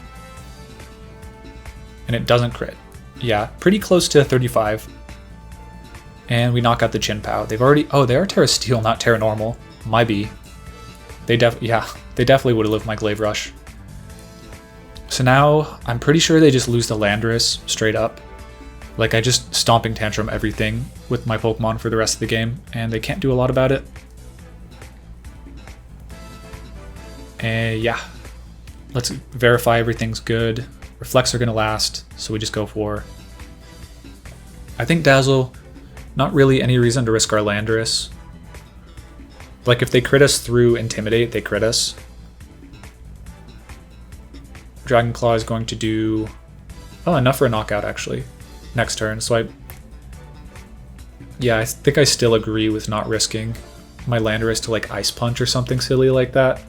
And it doesn't crit. Yeah, pretty close to 35. And we knock out the Chien-Pao. They've already... Oh, they are Tera Steel, not Tera Normal. My B. They definitely would have lived my Glaive Rush. So now, I'm pretty sure they just lose the Landorus straight up. Like, I just Stomping Tantrum everything with my Pokemon for the rest of the game, and they can't do a lot about it. And yeah. Let's verify everything's good. Reflects are going to last, so we just go for... I think Dazzle, not really any reason to risk our Landorus. Like, if they crit us through Intimidate, they crit us. Dragon Claw is going to do... Oh, enough for a knockout, actually. Next turn, so yeah, I think I still agree with not risking my Landorus to, like, Ice Punch or something silly like that.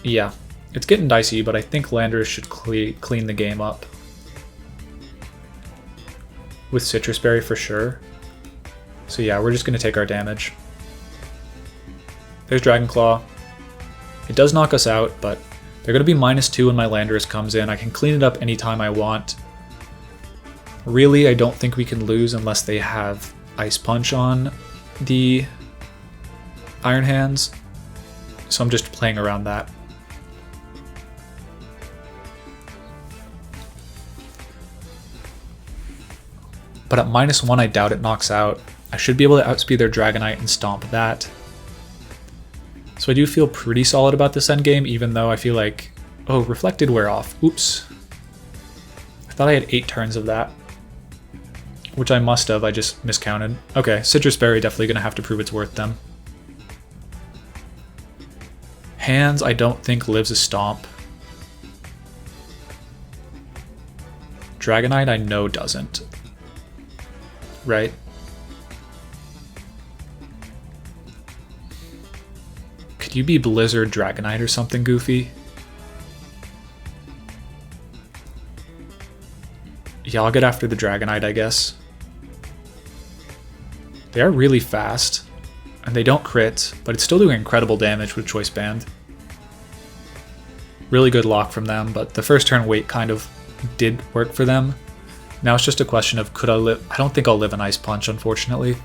Yeah, it's getting dicey, but I think Landorus should clean the game up. With Citrus Berry for sure. So yeah, we're just going to take our damage. There's Dragon Claw. It does knock us out, but they're going to be -2 when my Landorus comes in. I can clean it up anytime I want. Really, I don't think we can lose unless they have Ice Punch on the Iron Hands. So I'm just playing around that. But at -1, I doubt it knocks out. I should be able to outspeed their Dragonite and stomp that. So I do feel pretty solid about this endgame, even though I feel like... Oh, Reflected wear off. Oops. I thought I had 8 turns of that. Which I must have, I just miscounted. Okay, Citrus Berry definitely going to have to prove its worth then. Hands, I don't think lives a stomp. Dragonite, I know doesn't. Right? Could you be Blizzard Dragonite or something goofy? Yeah, I'll get after the Dragonite, I guess. They are really fast, and they don't crit, but it's still doing incredible damage with Choice Band. Really good lock from them, but the first turn wait kind of did work for them. Now it's just a question of could I live... I don't think I'll live an Ice Punch, unfortunately.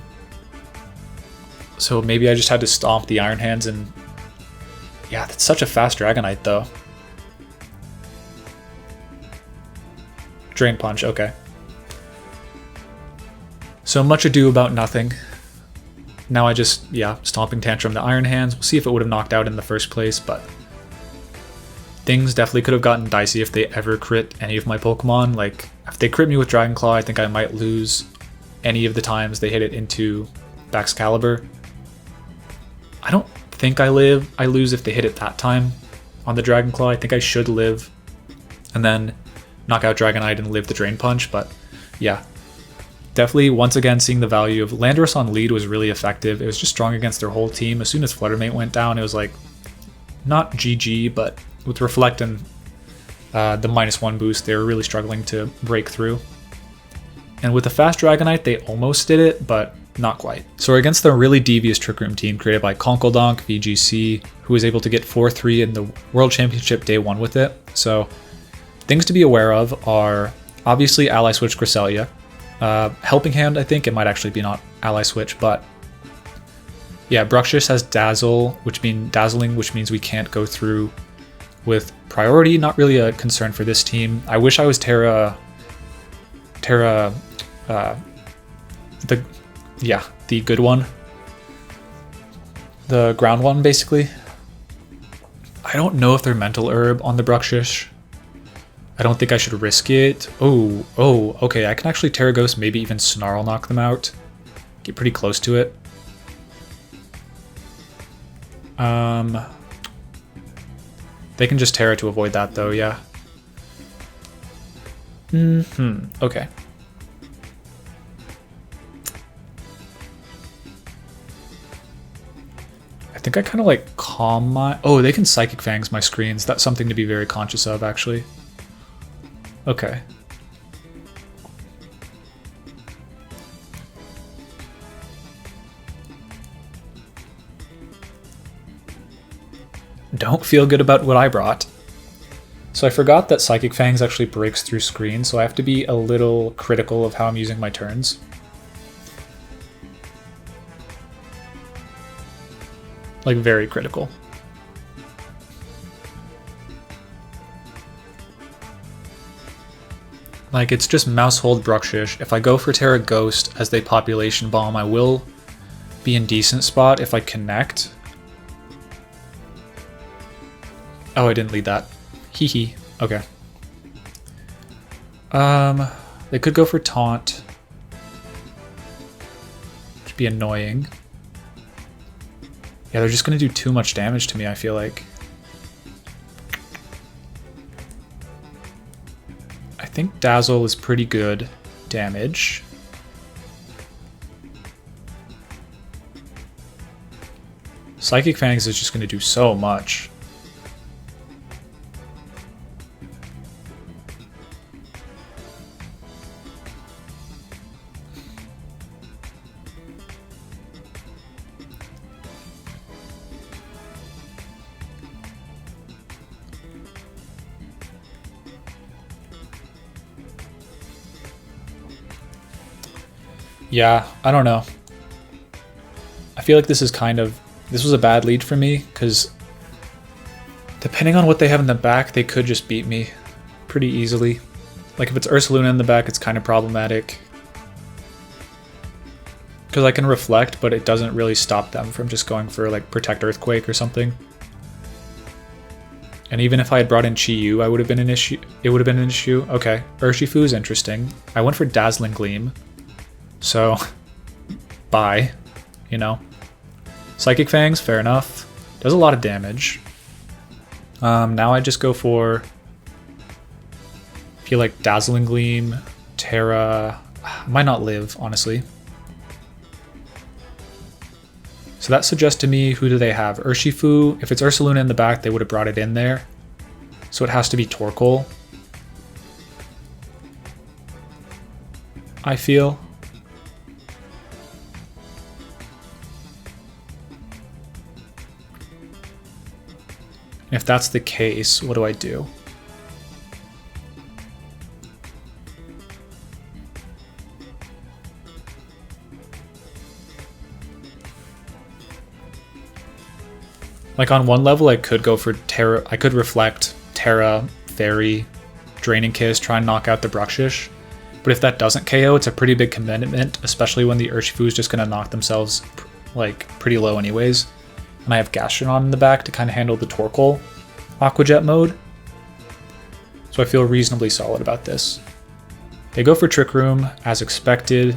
So maybe I just had to stomp the Iron Hands and... Yeah, that's such a fast Dragonite, though. Drain Punch, okay. So much ado about nothing. Now I just, yeah, Stomping Tantrum the Iron Hands. We'll see if it would have knocked out in the first place, but... Things definitely could have gotten dicey if they ever crit any of my Pokemon. Like, if they crit me with Dragon Claw, I think I might lose any of the times they hit it into Baxcalibur. I don't think I lose if they hit it that time on the Dragon Claw. I think I should live and then knock out Dragonite and live the Drain Punch, but yeah. definitely, once again, seeing the value of Landorus on lead was really effective. It was just strong against their whole team. As soon as Fluttermate went down, it was like, not GG, but with Reflect and the -1 boost, they were really struggling to break through. And with the fast Dragonite, they almost did it, but not quite. So we're against the really devious Trick Room team created by Conkeldonk, VGC, who was able to get 4-3 in the World Championship day 1 with it. So things to be aware of are obviously Ally Switch Cresselia. Helping Hand, I think it might actually be not Ally Switch, but yeah, Bruxish has Dazzling, which means we can't go through with priority. Not really a concern for this team. I wish I was Tera, the good one. The ground one, basically. I don't know if they're Mental Herb on the Bruxish. I don't think I should risk it. Oh, okay, I can actually Tera Ghost, maybe even Snarl knock them out. Get pretty close to it. They can just Tera to avoid that though, yeah. Okay. I think I kind of like calm my... Oh, they can Psychic Fangs my screens. That's something to be very conscious of, actually. Okay. Don't feel good about what I brought. So I forgot that Psychic Fangs actually breaks through screens, so I have to be a little critical of how I'm using my turns. Like, very critical. Like, it's just Mouse Hold Bruxish. If I go for Tera Ghost as the Population Bomb, I will be in decent spot if I connect. Oh, I didn't lead that. Hee hee. Okay. They could go for Taunt. Which would be annoying. Yeah, they're just going to do too much damage to me, I feel like. I think Dazzle is pretty good damage. Psychic Fangs is just going to do so much. Yeah, I don't know. I feel like this was a bad lead for me, because depending on what they have in the back, they could just beat me pretty easily. Like if it's Ursaluna in the back, it's kind of problematic. Because I can Reflect, but it doesn't really stop them from just going for like Protect Earthquake or something. And even if I had brought in Chi-Yu, it would have been an issue. Okay, Urshifu is interesting. I went for Dazzling Gleam. So, bye, you know. Psychic Fangs, fair enough. Does a lot of damage. Now I just go for, I feel like Dazzling Gleam, Tera. I might not live, honestly. So that suggests to me, who do they have? Urshifu. If it's Ursaluna in the back, they would have brought it in there. So it has to be Torkoal, I feel. If that's the case, what do I do? Like on one level, I could go for Tera. I could Reflect, Tera, Fairy, Draining Kiss, try and knock out the Bruxish. But if that doesn't KO, it's a pretty big commitment, especially when the Urshifu is just going to knock themselves like pretty low anyways. And I have Gastrodon in the back to kind of handle the Torkoal Aqua Jet mode. So I feel reasonably solid about this. They go for Trick Room, as expected.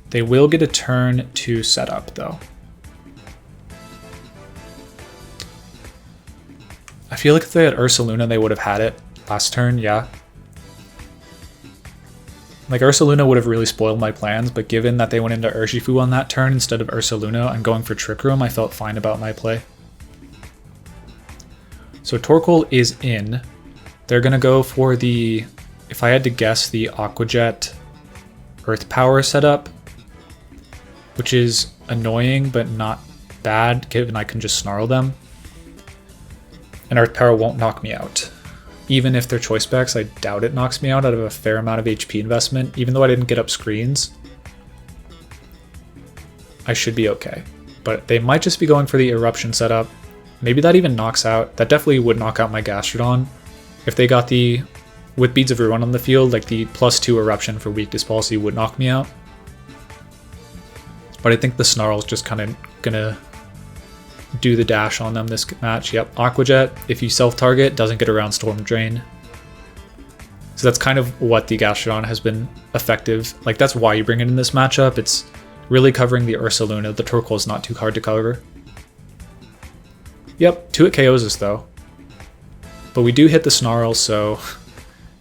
They will get a turn to set up, though. I feel like if they had Ursaluna, they would have had it last turn, yeah. Like, Ursaluna would have really spoiled my plans, but given that they went into Urshifu on that turn instead of Ursaluna and going for Trick Room, I felt fine about my play. So Torkoal is in. They're going to go for the, if I had to guess, the Aqua Jet Earth Power setup, which is annoying but not bad given I can just snarl them. And Earth Power won't knock me out. Even if they're choice specs, I doubt it knocks me out of a fair amount of HP investment. Even though I didn't get up screens, I should be okay. But they might just be going for the Eruption setup. Maybe that even knocks out. That definitely would knock out my Gastrodon. If they got the, with Beads of Ruin on the field, like the +2 Eruption for Weakness Policy would knock me out. But I think the Snarl's just kind of gonna do the dash on them this match. Yep, Aqua Jet, if you self-target, doesn't get around Storm Drain. So that's kind of what the Gastrodon has been effective. Like, that's why you bring it in this matchup. It's really covering the Ursaluna. The Torkoal is not too hard to cover. Yep, 2-hit KOs us though. But we do hit the Snarl, so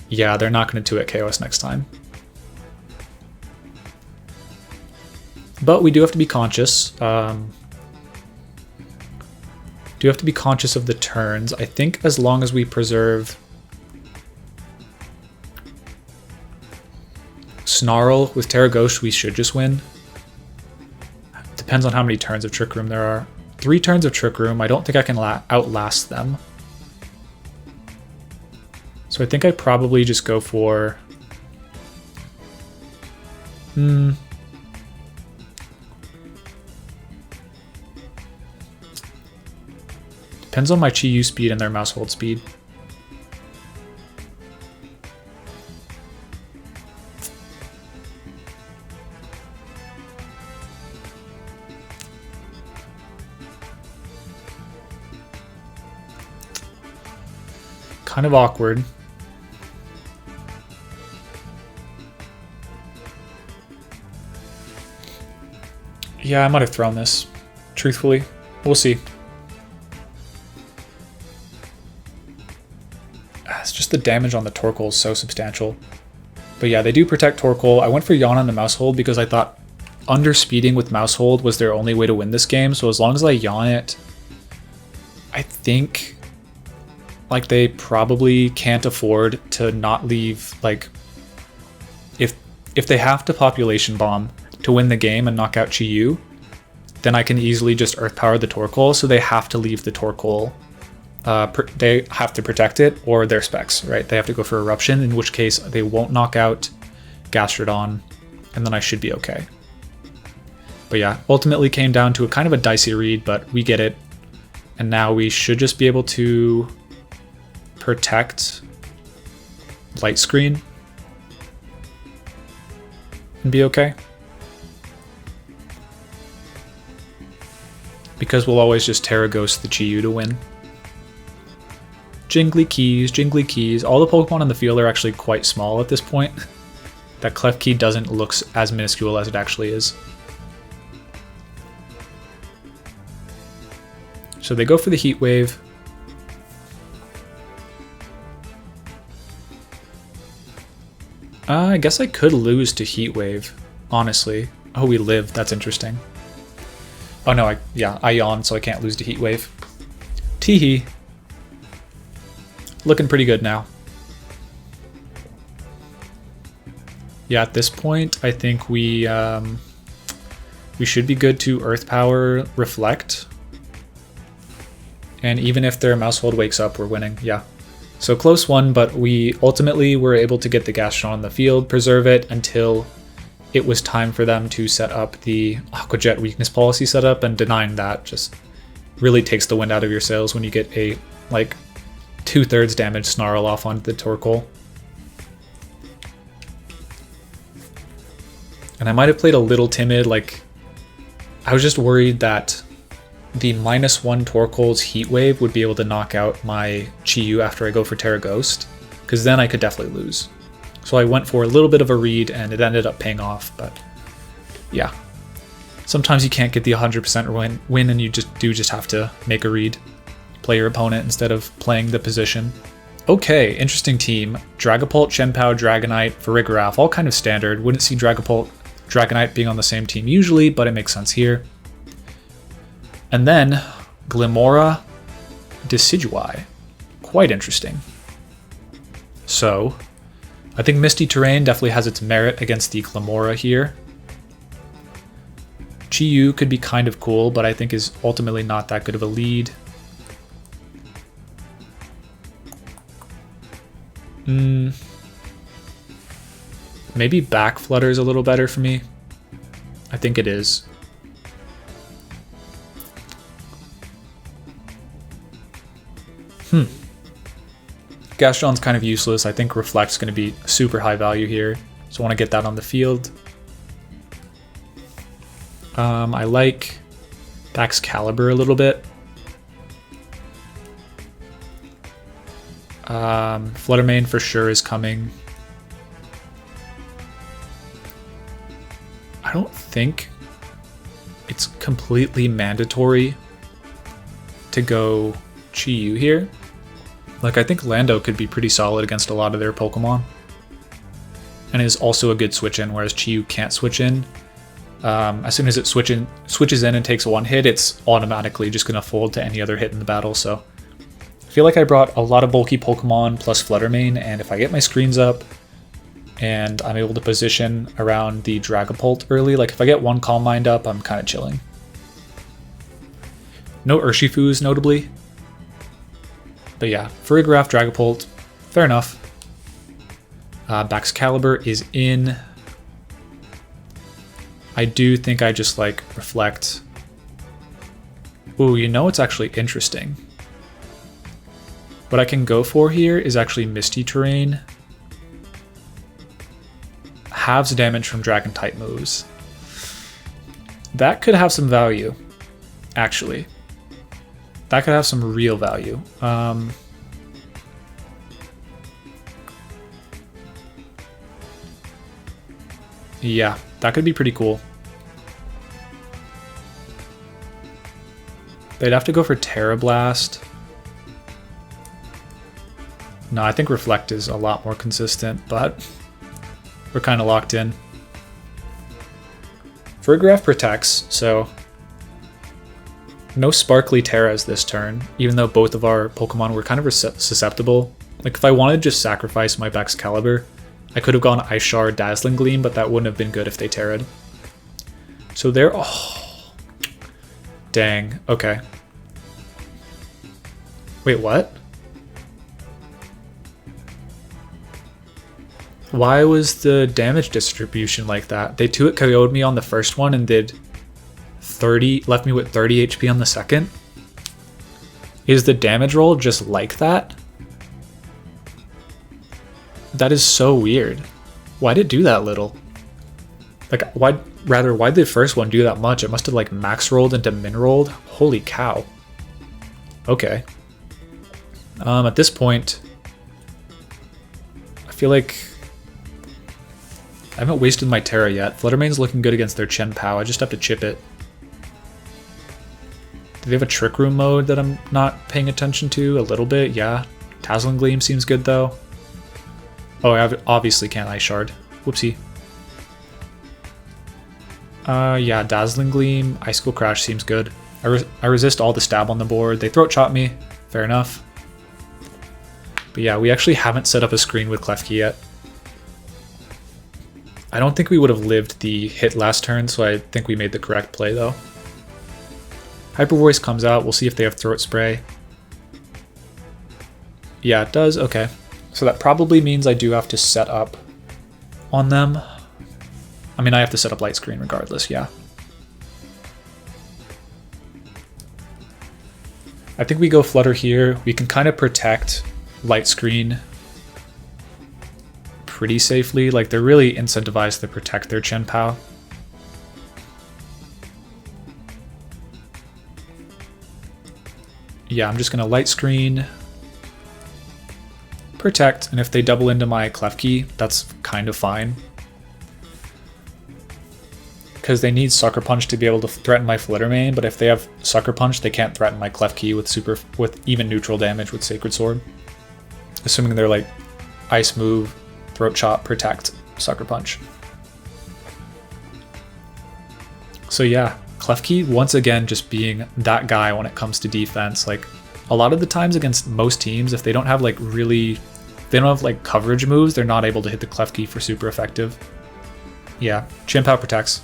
yeah, they're not going to 2-hit KO us next time. But we do have to be conscious. Do have to be conscious of the turns. I think as long as we preserve Snarl with Tera Ghost, we should just win. Depends on how many turns of Trick Room there are. 3 turns of Trick Room. I don't think I can outlast them. So I think I probably just go for... Depends on my Chi-Yu speed and their mouse hold speed. Kind of awkward. Yeah, I might have thrown this, truthfully. We'll see. It's just the damage on the Torkoal is so substantial. But yeah, they do protect Torkoal. I went for Yawn on the mouse hold because I thought underspeeding with mouse hold was their only way to win this game. So as long as I Yawn it, I think like they probably can't afford to not leave, like, if they have to population bomb to win the game and knock out Chi-Yu, then I can easily just Earth Power the Torkoal, so they have to leave the Torkoal. They have to protect it or their specs, right? They have to go for Eruption, in which case they won't knock out Gastrodon, and then I should be okay. But yeah, ultimately came down to a kind of a dicey read, but we get it. And now we should just be able to protect Light Screen and be okay. Because we'll always just Tera Ghost the Chi-Yu to win. Jingly keys, jingly keys. All the Pokemon on the field are actually quite small at this point. That Klefki doesn't look as minuscule as it actually is. So they go for the Heat Wave. I guess I could lose to Heat Wave, honestly. Oh, we live. That's interesting. Oh no, I yawned, so I can't lose to Heat Wave. Teehee. Looking pretty good now. Yeah, at this point, I think we should be good to Earth Power Reflect. And even if their mouse hold wakes up, we're winning. Yeah. So close one, but we ultimately were able to get the Gastrodon on the field, preserve it until it was time for them to set up the Aqua Jet weakness policy setup, and denying that just really takes the wind out of your sails when you get a, like, 2/3 damage Snarl off onto the Torkoal. And I might have played a little timid, like, I was just worried that the -1 Torkoal's Heat Wave would be able to knock out my Chi-Yu after I go for Tera Ghost, because then I could definitely lose. So I went for a little bit of a read, and it ended up paying off, but yeah. Sometimes you can't get the 100% win, and you just have to make a read. Play your opponent instead of playing the position. Okay, interesting team. Dragapult, Chien-Pao, Dragonite, Farigiraf, all kind of standard. Wouldn't see Dragapult, Dragonite being on the same team usually, but it makes sense here. And then Glimmora, Decidueye. Quite interesting. So, I think Misty Terrain definitely has its merit against the Glimmora here. Chi-Yu could be kind of cool, but I think is ultimately not that good of a lead. Maybe back Flutter is a little better for me. I think it is. Gastrodon's kind of useless. I think Reflect's going to be super high value here, so I want to get that on the field. I like Baxcalibur a little bit. Fluttermane for sure is coming. I don't think it's completely mandatory to go Chi-Yu here. Like, I think Lando could be pretty solid against a lot of their Pokemon. And is also a good switch in, whereas Chi-Yu can't switch in. As soon as it switches in and takes one hit, it's automatically just going to fold to any other hit in the battle, so... I feel like I brought a lot of bulky Pokemon plus Fluttermane, and if I get my screens up and I'm able to position around the Dragapult early, like if I get one Calm Mind up, I'm kind of chilling. No Urshifus, notably. But yeah, Farigiraf, Dragapult, fair enough. Baxcalibur is in. I do think I just like Reflect. Ooh, you know what's actually interesting? What I can go for here is actually Misty Terrain. Halves damage from Dragon type moves. That could have some value, actually. That could have some real value. Yeah, that could be pretty cool. They'd have to go for Tera Blast. No, I think Reflect is a lot more consistent, but we're kind of locked in. Farigiraf protects, so no Sparkly Teras this turn, even though both of our Pokemon were kind of susceptible. Like, if I wanted to just sacrifice my Baxcalibur, I could have gone Ice Shard, Dazzling Gleam, but that wouldn't have been good if they Terra'd. So they're... Oh, dang. Okay. Wait, what? Why was the damage distribution like that? They 2-hit KO'd me on the first one and did 30, left me with 30 HP on the second? Is the damage roll just like that? That is so weird. Why did it do that little? Like, why'd the first one do that much? It must have like max rolled into min rolled. Holy cow. Okay. At this point, I feel like I haven't wasted my Tera yet. Fluttermane's looking good against their Chien-Pao. I just have to chip it. Do they have a Trick Room mode that I'm not paying attention to? A little bit, yeah. Dazzling Gleam seems good though. Oh, I obviously can't Ice Shard. Whoopsie. Yeah, Dazzling Gleam, Icicle Crash seems good. I resist all the stab on the board. They Throat Chop me. Fair enough. But yeah, we actually haven't set up a screen with Klefki yet. I don't think we would have lived the hit last turn, so I think we made the correct play though. Hyper Voice comes out. We'll see if they have Throat Spray. Yeah, it does. Okay. So that probably means I do have to set up on them. I mean, I have to set up Light Screen regardless, yeah. I think we go Flutter here. We can kind of protect Light Screen pretty safely. Like, they're really incentivized to protect their Chien-Pao. Yeah, I'm just going to Light Screen, protect, and if they double into my Klefki, that's kind of fine. Because they need Sucker Punch to be able to threaten my Fluttermane, but if they have Sucker Punch, they can't threaten my Klefki with even neutral damage with Sacred Sword. Assuming they're like Ice Move, Throat Chop, Protect, Sucker Punch. So yeah, Klefki once again just being that guy when it comes to defense. Like a lot of the times against most teams, if they don't have like coverage moves, they're not able to hit the Klefki for super effective. Yeah, Chimp Out protects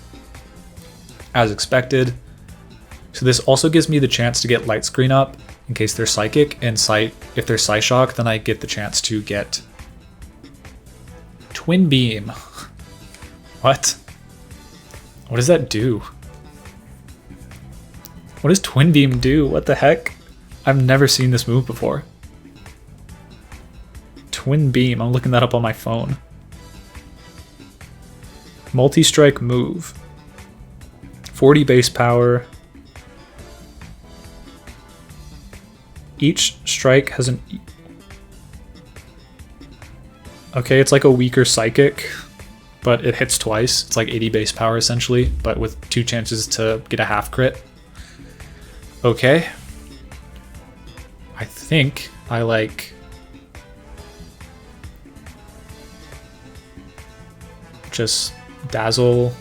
as expected. So this also gives me the chance to get Light Screen up in case they're Psychic, and if they're Psyshock, then I get the chance to get Twin Beam. What? What does that do? What does Twin Beam do? What the heck? I've never seen this move before. Twin Beam, I'm looking that up on my phone. Multi-strike move. 40 base power. Each strike has an... Okay, it's like a weaker Psychic, but it hits twice. It's like 80 base power essentially, but with 2 chances to get a half crit. Okay. I think I like... just Dazzle.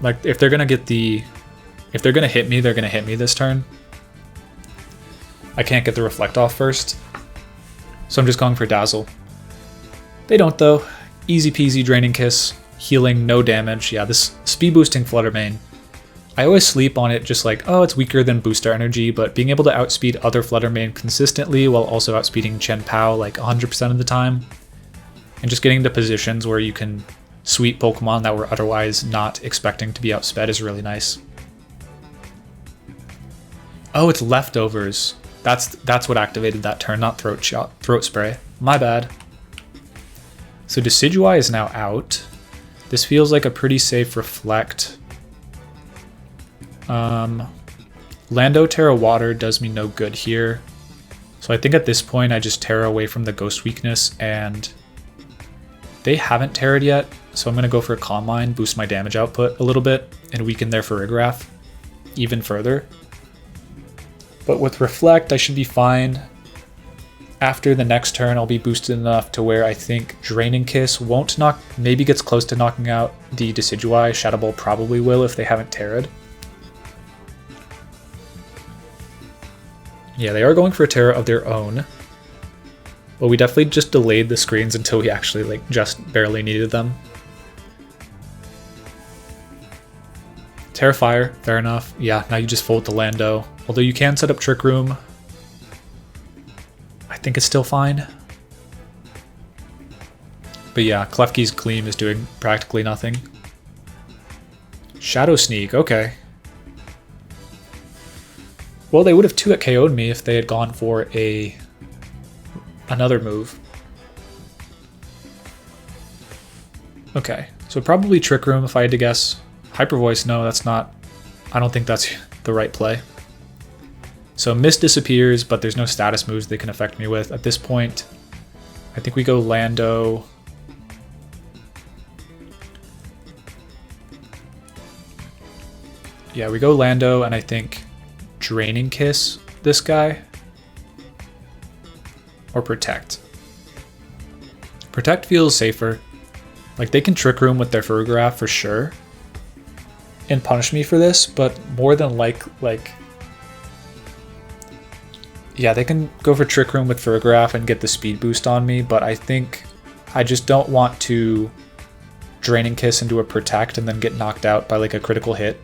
Like if they're gonna hit me, they're gonna hit me this turn. I can't get the Reflect off first, so I'm just going for Dazzle. They don't though. Easy peasy Draining Kiss, healing, no damage. Yeah, this speed boosting Flutter main, I always sleep on it, just like, oh, it's weaker than Booster Energy, but being able to outspeed other Flutter main consistently while also outspeeding Chen Pao like 100% of the time, and just getting into positions where you can sweep Pokemon that were otherwise not expecting to be outsped is really nice. Oh, it's Leftovers. That's what activated that turn, not Throat Spray. My bad. So Decidueye is now out. This feels like a pretty safe Reflect. Lando Tera Water does me no good here. So I think at this point I just Tera away from the Ghost weakness, and they haven't Terra'd yet, so I'm going to go for a Calm Mind, boost my damage output a little bit, and weaken their Farigiraf even further. But with Reflect, I should be fine. After the next turn, I'll be boosted enough to where I think Draining Kiss won't knock, maybe gets close to knocking out the Decidueye. Shadow Ball probably will if they haven't Terra'd. Yeah, they are going for a Tera of their own. But we definitely just delayed the screens until we actually like just barely needed them. Tera Fire, fair enough. Yeah, now you just fold to Lando. Although you can set up Trick Room. I think it's still fine. But yeah, Klefki's Gleam is doing practically nothing. Shadow Sneak, okay. Well, they would have 2-hit KO'd me if they had gone for another move. Okay, so probably Trick Room if I had to guess. Hyper Voice, no, that's not... I don't think that's the right play. So Mist disappears, but there's no status moves they can affect me with. At this point, I think we go Lando. Yeah, we go Lando, and I think Draining Kiss this guy. Or Protect. Protect feels safer. Like, they can Trick Room with their Farigiraf for sure and punish me for this, but more than like yeah, they can go for Trick Room with Farigiraf and get the speed boost on me, but I think I just don't want to Draining Kiss into a Protect and then get knocked out by like a critical hit.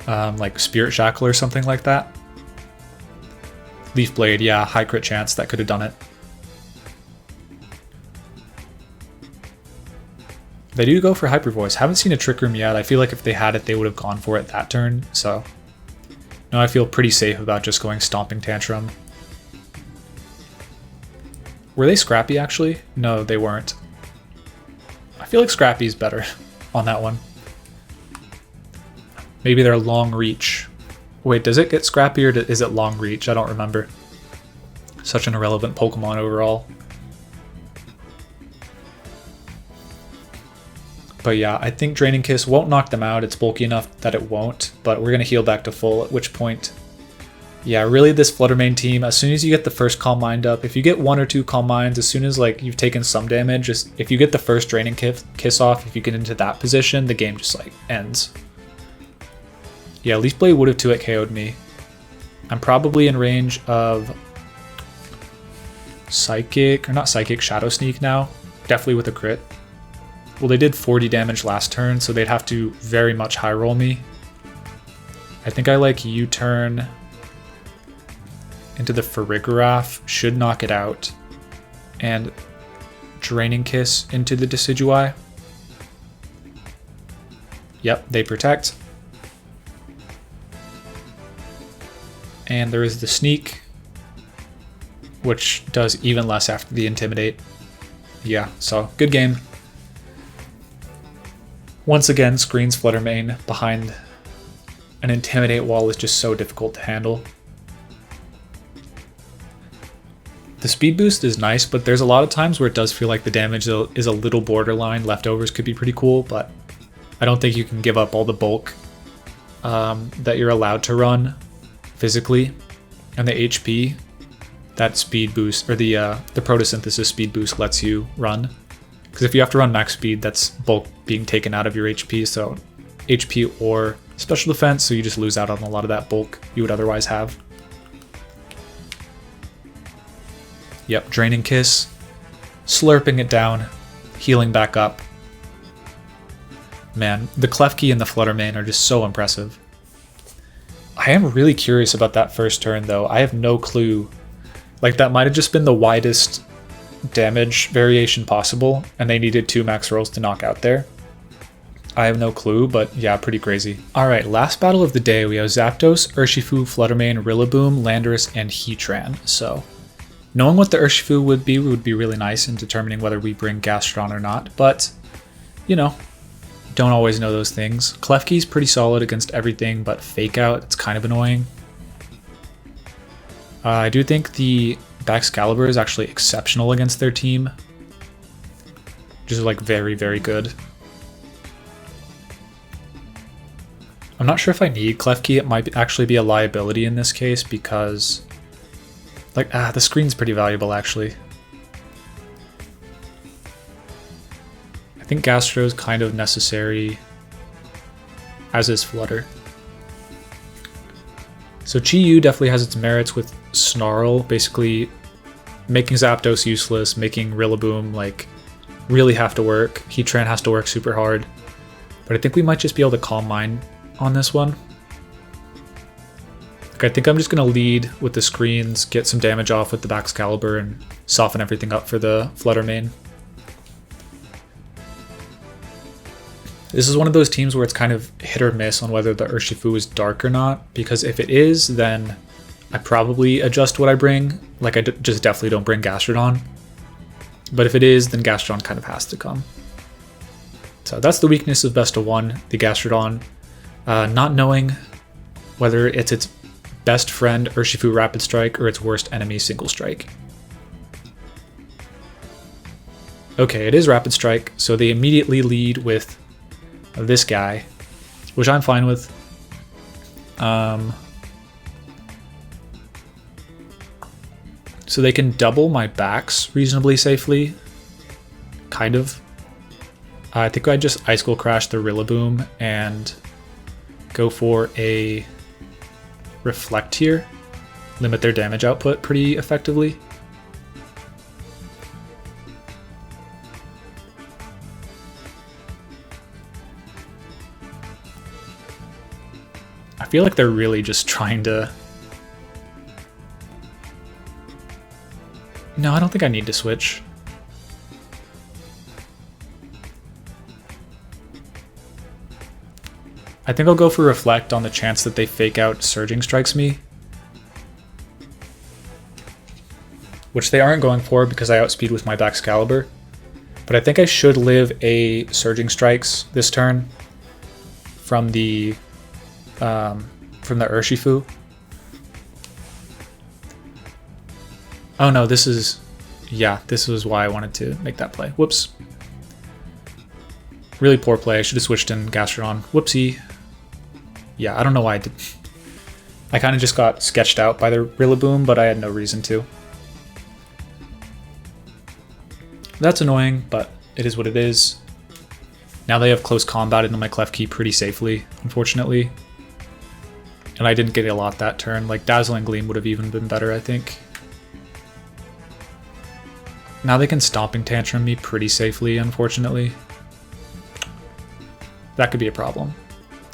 Like Spirit Shackle or something like that. Leaf Blade, yeah, high crit chance, that could have done it. They do go for Hyper Voice. Haven't seen a Trick Room yet. I feel like if they had it, they would have gone for it that turn, so... No, I feel pretty safe about just going Stomping Tantrum. Were they Scrappy, actually? No, they weren't. I feel like Scrappy's better on that one. Maybe they're Long Reach. Wait, does it get Scrappy or is it Long Reach? I don't remember. Such an irrelevant Pokemon overall. But yeah, I think Draining Kiss won't knock them out. It's bulky enough that it won't, but we're going to heal back to full, at which point Yeah, really this Flutter Mane team, as soon as you get the first Calm Mind up, if you get 1 or 2 Calm Minds, as soon as like you've taken some damage, just if you get the first Draining Kiss off, if you get into that position, the game just like ends. Yeah, Leaf Blade would have 2-hit KO'd me. I'm probably in range of Psychic, or not Psychic, Shadow Sneak now. Definitely with a crit. Well, they did 40 damage last turn, so they'd have to very much high roll me. I think I like U-turn into the Farigiraf, should knock it out, and Draining Kiss into the Decidueye. Yep, they protect. And there is the Sneak, which does even less after the Intimidate. Yeah, so good game. Once again, screens Flutter Mane behind an Intimidate wall is just so difficult to handle. The speed boost is nice, but there's a lot of times where it does feel like the damage is a little borderline. Leftovers could be pretty cool, but I don't think you can give up all the bulk that you're allowed to run physically. And the HP, that speed boost, or the photosynthesis speed boost lets you run. Because if you have to run max speed, that's bulk being taken out of your HP, so HP or special defense, so you just lose out on a lot of that bulk you would otherwise have. Yep, Draining Kiss, slurping it down, healing back up. Man, the Klefki and the Flutter Mane are just so impressive. I am really curious about that first turn though. I have no clue. Like that might have just been the widest damage variation possible, and they needed 2 max rolls to knock out there. I have no clue, but yeah, pretty crazy. Alright, last battle of the day, we have Zapdos, Urshifu, Flutter Mane, Rillaboom, Landorus, and Heatran. So knowing what the Urshifu would be really nice in determining whether we bring Gastrodon or not, but, you know, don't always know those things. Klefki's pretty solid against everything, but Fake Out, it's kind of annoying. I do think the Baxcalibur is actually exceptional against their team. Just like very, very good. I'm not sure if I need Klefki. It might actually be a liability in this case because like, the screen's pretty valuable actually. I think Gastro's kind of necessary, as is Flutter. So Chi-Yu definitely has its merits with Snarl, basically making Zapdos useless, making Rillaboom like really have to work. Heatran has to work super hard. But I think we might just be able to Calm Mind on this one. Like, I think I'm just going to lead with the screens, get some damage off with the Baxcalibur, and soften everything up for the Flutter Mane. This is one of those teams where it's kind of hit or miss on whether the Urshifu is dark or not, because if it is, then I probably adjust what I bring. Like, I just definitely don't bring Gastrodon. But if it is, then Gastrodon kind of has to come. So that's the weakness of best of one, the Gastrodon. Not knowing whether it's its best friend Urshifu Rapid Strike or its worst enemy Single Strike. Okay, it is Rapid Strike, so they immediately lead with this guy, which I'm fine with. So they can double my backs reasonably safely, kind of. I think I just Ice Skull Crash the Rillaboom and go for a Reflect here, limit their damage output pretty effectively. I feel like they're really just trying to... No, I don't think I need to switch. I think I'll go for Reflect on the chance that they Fake Out Surging Strikes me. Which they aren't going for because I outspeed with my Baxcalibur. But I think I should live a Surging Strikes this turn from the Urshifu. Oh no, this is... Yeah, this was why I wanted to make that play. Whoops. Really poor play. I should have switched in Gastrodon. Whoopsie. Yeah, I don't know why I did. I kind of just got sketched out by the Rillaboom, but I had no reason to. That's annoying, but it is what it is. Now they have close combat into my Klefki pretty safely, unfortunately. And I didn't get a lot that turn. Like, Dazzling Gleam would have even been better, I think. Now they can Stomping Tantrum me pretty safely, unfortunately. That could be a problem.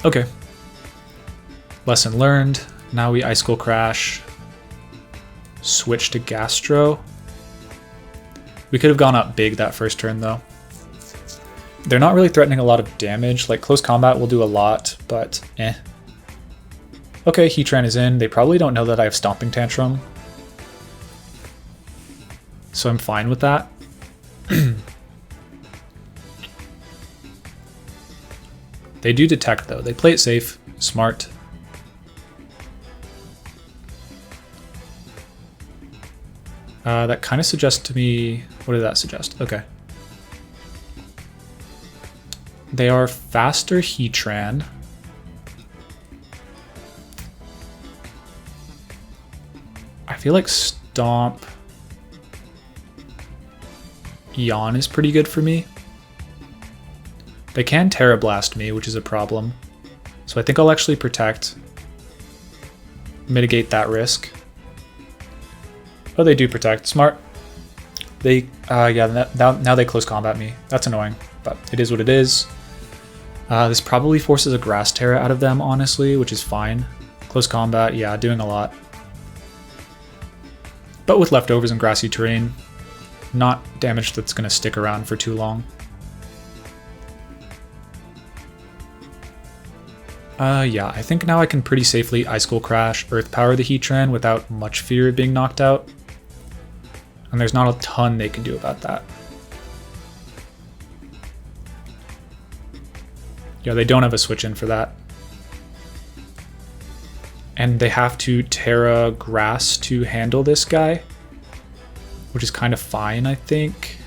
Okay. Lesson learned. Now we Ice Skull Crash. Switch to Gastro. We could have gone up big that first turn, though. They're not really threatening a lot of damage. Like, close combat will do a lot, but eh. Okay, Heatran is in. They probably don't know that I have Stomping Tantrum. So I'm fine with that. They do detect, though. They play it safe. Smart. That kind of suggests to me... What did that suggest? Okay. They are faster Heatran. I feel like Stomp Yawn is pretty good for me. They can Tera Blast me, which is a problem. So I think I'll actually Protect. Mitigate that risk. Oh, they do Protect. Smart. They, yeah, now they close combat me. That's annoying, but it is what it is. This probably forces a Grass Tera out of them, honestly, which is fine. Close combat, yeah, doing a lot. But with leftovers and grassy terrain, not damage that's going to stick around for too long. Yeah, I think now I can pretty safely Ice Skull Crash, Earth Power the Heatran without much fear of being knocked out. And there's not a ton they can do about that. Yeah, they don't have a switch in for that. And they have to Tera Grass to handle this guy, which is kind of fine, I think.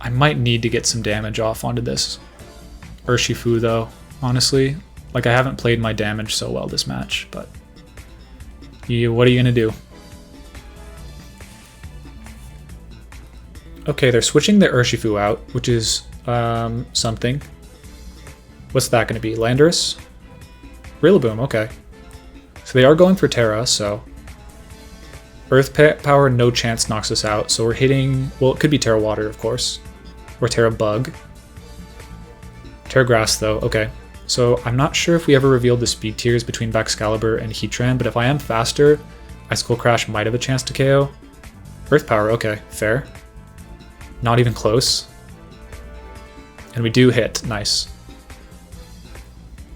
I might need to get some damage off onto this Urshifu, though, honestly. Like, I haven't played my damage so well this match, but what are you gonna do? Okay, they're switching the Urshifu out, which is something. What's that going to be? Landorus? Rillaboom, okay. So they are going for Tera, so... Earth Power, no chance knocks us out, so we're hitting... Well, it could be Tera Water, of course. Or Tera Bug. Tera Grass, though, okay. So I'm not sure if we ever revealed the speed tiers between Baxcalibur and Heatran, but if I am faster, Ice Skull Crash might have a chance to KO. Earth Power, okay, fair. Not even close. And we do hit. Nice.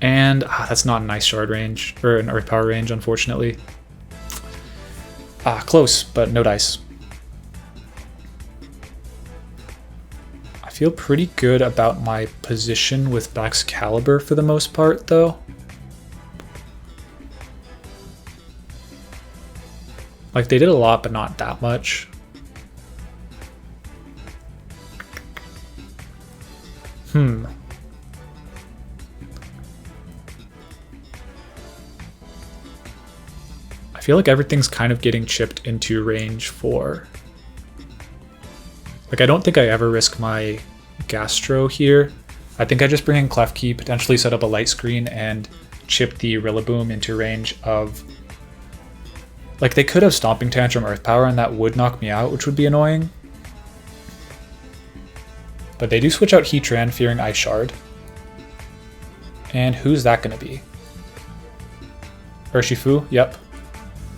And that's not a nice shard range, or an Earth Power range, unfortunately. Close, but no dice. I feel pretty good about my position with Baxcalibur for the most part, though. Like, they did a lot, but not that much. I feel like everything's kind of getting chipped into range for... Like, I don't think I ever risk my Gastro here. I think I just bring in Klefki, potentially set up a light screen, and chip the Rillaboom into range of... Like, they could have Stomping Tantrum Earth Power, and that would knock me out, which would be annoying. But they do switch out Heatran, fearing Ice Shard. And who's that going to be? Urshifu, yep.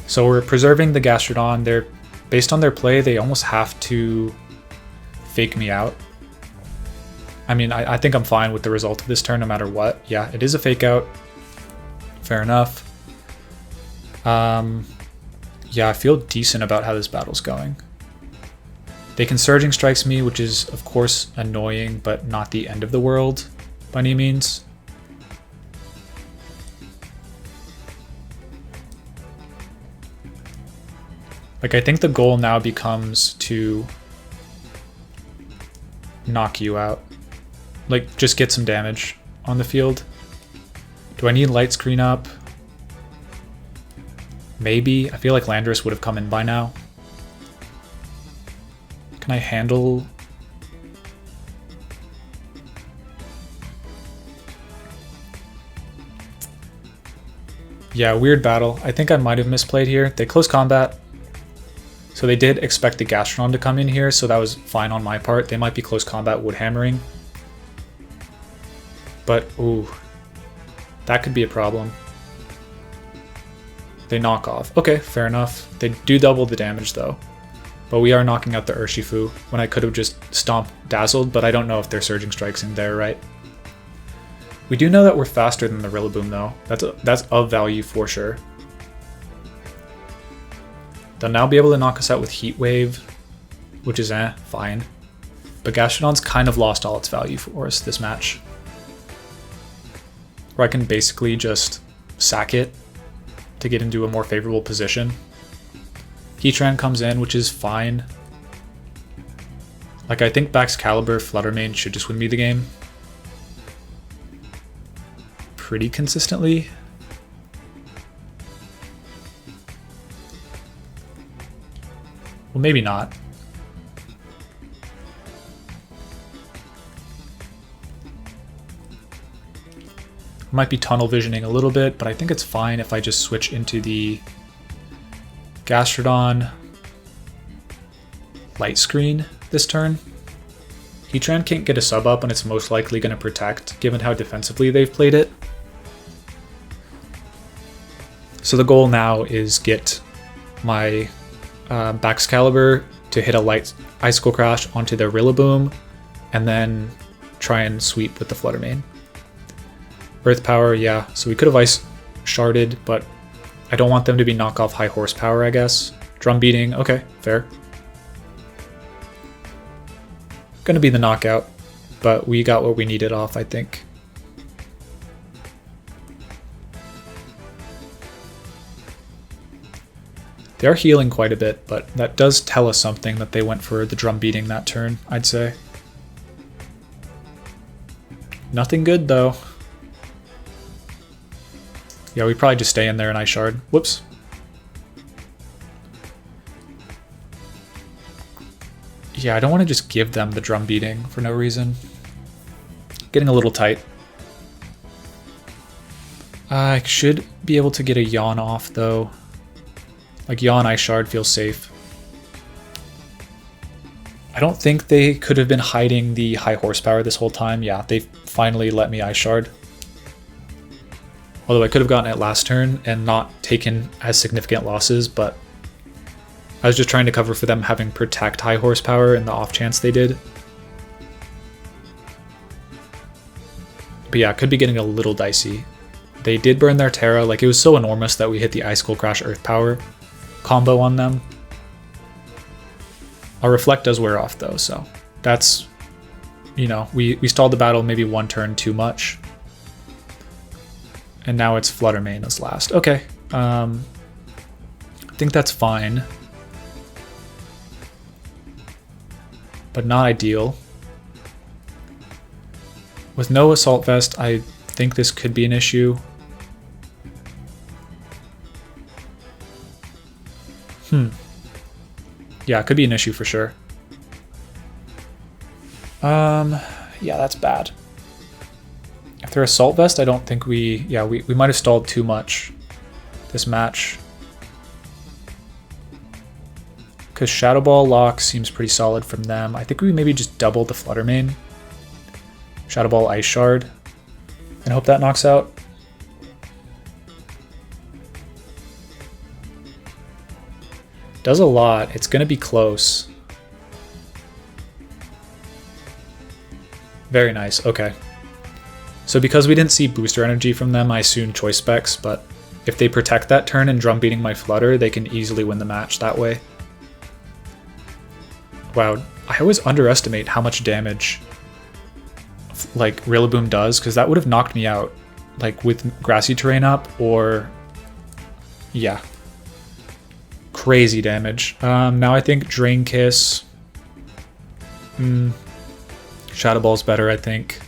So we're preserving the Gastrodon. They're, based on their play, they almost have to fake me out. I mean, I think I'm fine with the result of this turn no matter what. Yeah, it is a fake out. Fair enough. Yeah, I feel decent about how this battle's going. They can Surging Strikes me, which is, of course, annoying, but not the end of the world by any means. Like, I think the goal now becomes to knock you out. Like, just get some damage on the field. Do I need light screen up? Maybe. I feel like Landorus would have come in by now. Can I handle... Yeah, weird battle. I think I might have misplayed here. They close combat. So they did expect the Gastrodon to come in here, so that was fine on my part. They might be close combat wood hammering. But, ooh. That could be a problem. They knock off. Okay, fair enough. They do double the damage though. But we are knocking out the Urshifu when I could have just stomped Dazzled, but I don't know if their Surging Strike's in there, right? We do know that we're faster than the Rillaboom though. That's of value for sure. They'll now be able to knock us out with Heat Wave, which is fine. But Gastrodon's kind of lost all its value for us this match. Where I can basically just sack it to get into a more favorable position. Heatran comes in, which is fine. Like, I think Baxcalibur Flutter Mane should just win me the game. Pretty consistently. Well, maybe not. Might be tunnel visioning a little bit, but I think it's fine if I just switch into the Gastrodon light screen this turn. Heatran can't get a sub up and it's most likely going to protect, given how defensively they've played it. So the goal now is get my Baxcalibur to hit a light Icicle Crash onto the Rillaboom, and then try and sweep with the Flutter Mane. Earth Power, yeah, so we could have Ice Sharded, but I don't want them to be knockoff high horsepower, I guess. Drum Beating, okay, fair. Gonna be the knockout, but we got what we needed off, I think. They are healing quite a bit, but that does tell us something that they went for the Drum Beating that turn, I'd say. Nothing good, though. Yeah, we probably just stay in there and Ice Shard. Whoops. Yeah, I don't want to just give them the Drum Beating for no reason. Getting a little tight. I should be able to get a Yawn off, though. Like, Yawn Ice Shard feels safe. I don't think they could have been hiding the high horsepower this whole time. Yeah, they finally let me Ice Shard. Although I could have gotten it last turn and not taken as significant losses, but I was just trying to cover for them having Protect high horsepower in the off chance they did. But yeah, it could be getting a little dicey. They did burn their Tera, like it was so enormous that we hit the Icicle Crash Earth Power combo on them. Our Reflect does wear off though, so that's, you know, we stalled the battle maybe one turn too much. And now it's Flutter Mane as last. Okay, I think that's fine. But not ideal. With no Assault Vest, I think this could be an issue. Yeah, it could be an issue for sure. Yeah, that's bad. If they're Assault Vest, I don't think we might have stalled too much this match. Because Shadow Ball lock seems pretty solid from them. I think we maybe just double the Flutter Mane. Shadow Ball Ice Shard. And hope that knocks out. Does a lot. It's going to be close. Very nice. Okay. So because we didn't see booster energy from them, I assumed Choice Specs, but if they protect that turn and Drum Beating my Flutter, they can easily win the match that way. Wow, I always underestimate how much damage like Rillaboom does, because that would have knocked me out like with Grassy Terrain up, or yeah. Crazy damage. Now I think Drain Kiss. Shadow Ball's better, I think.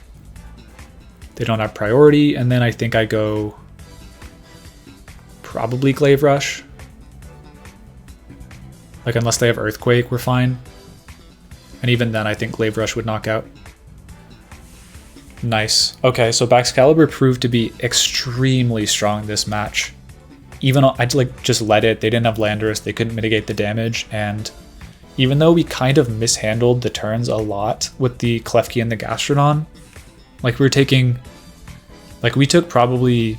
They don't have priority, and then I think I go probably Glaive Rush. Like, unless they have Earthquake, we're fine. And even then, I think Glaive Rush would knock out. Nice. Okay, so Baxcalibur proved to be extremely strong this match. Even I'd like just let it. They didn't have Landorus. They couldn't mitigate the damage, and even though we kind of mishandled the turns a lot with the Klefki and the Gastrodon, like we took probably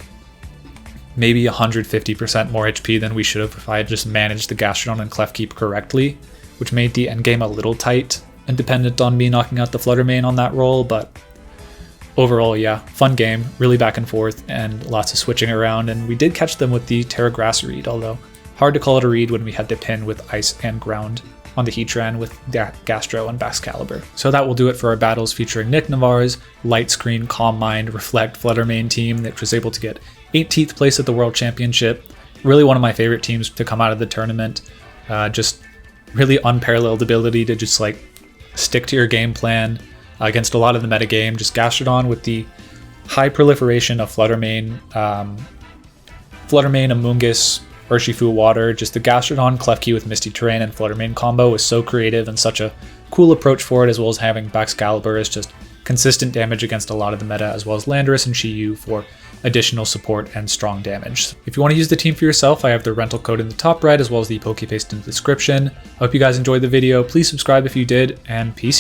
maybe 150% more HP than we should have if I had just managed the Gastrodon and Klefki correctly, which made the endgame a little tight and dependent on me knocking out the Flutter main on that roll, but overall, yeah, fun game, really back and forth, and lots of switching around, and we did catch them with the Tera Grass read, although hard to call it a read when we had to pin with Ice and Ground on the Heatran with Gastro and Baxcalibur. So that will do it for our battles featuring Nick Navarre's Light Screen, Calm Mind, Reflect, Flutter main team that was able to get 18th place at the World Championship. Really one of my favorite teams to come out of the tournament. Just really unparalleled ability to just like stick to your game plan against a lot of the metagame. Just Gastrodon with the high proliferation of Flutter main, Amoonguss, Urshifu Water. Just the Gastrodon Klefki with Misty Terrain and Flutter main combo was so creative and such a cool approach for it, as well as having Baxcalibur as just consistent damage against a lot of the meta, as well as Landorus and Shiyu for additional support and strong damage. If you want to use the team for yourself, I have the rental code in the top right, as well as the Pokepaste in the description. I hope you guys enjoyed the video. Please subscribe if you did, and peace.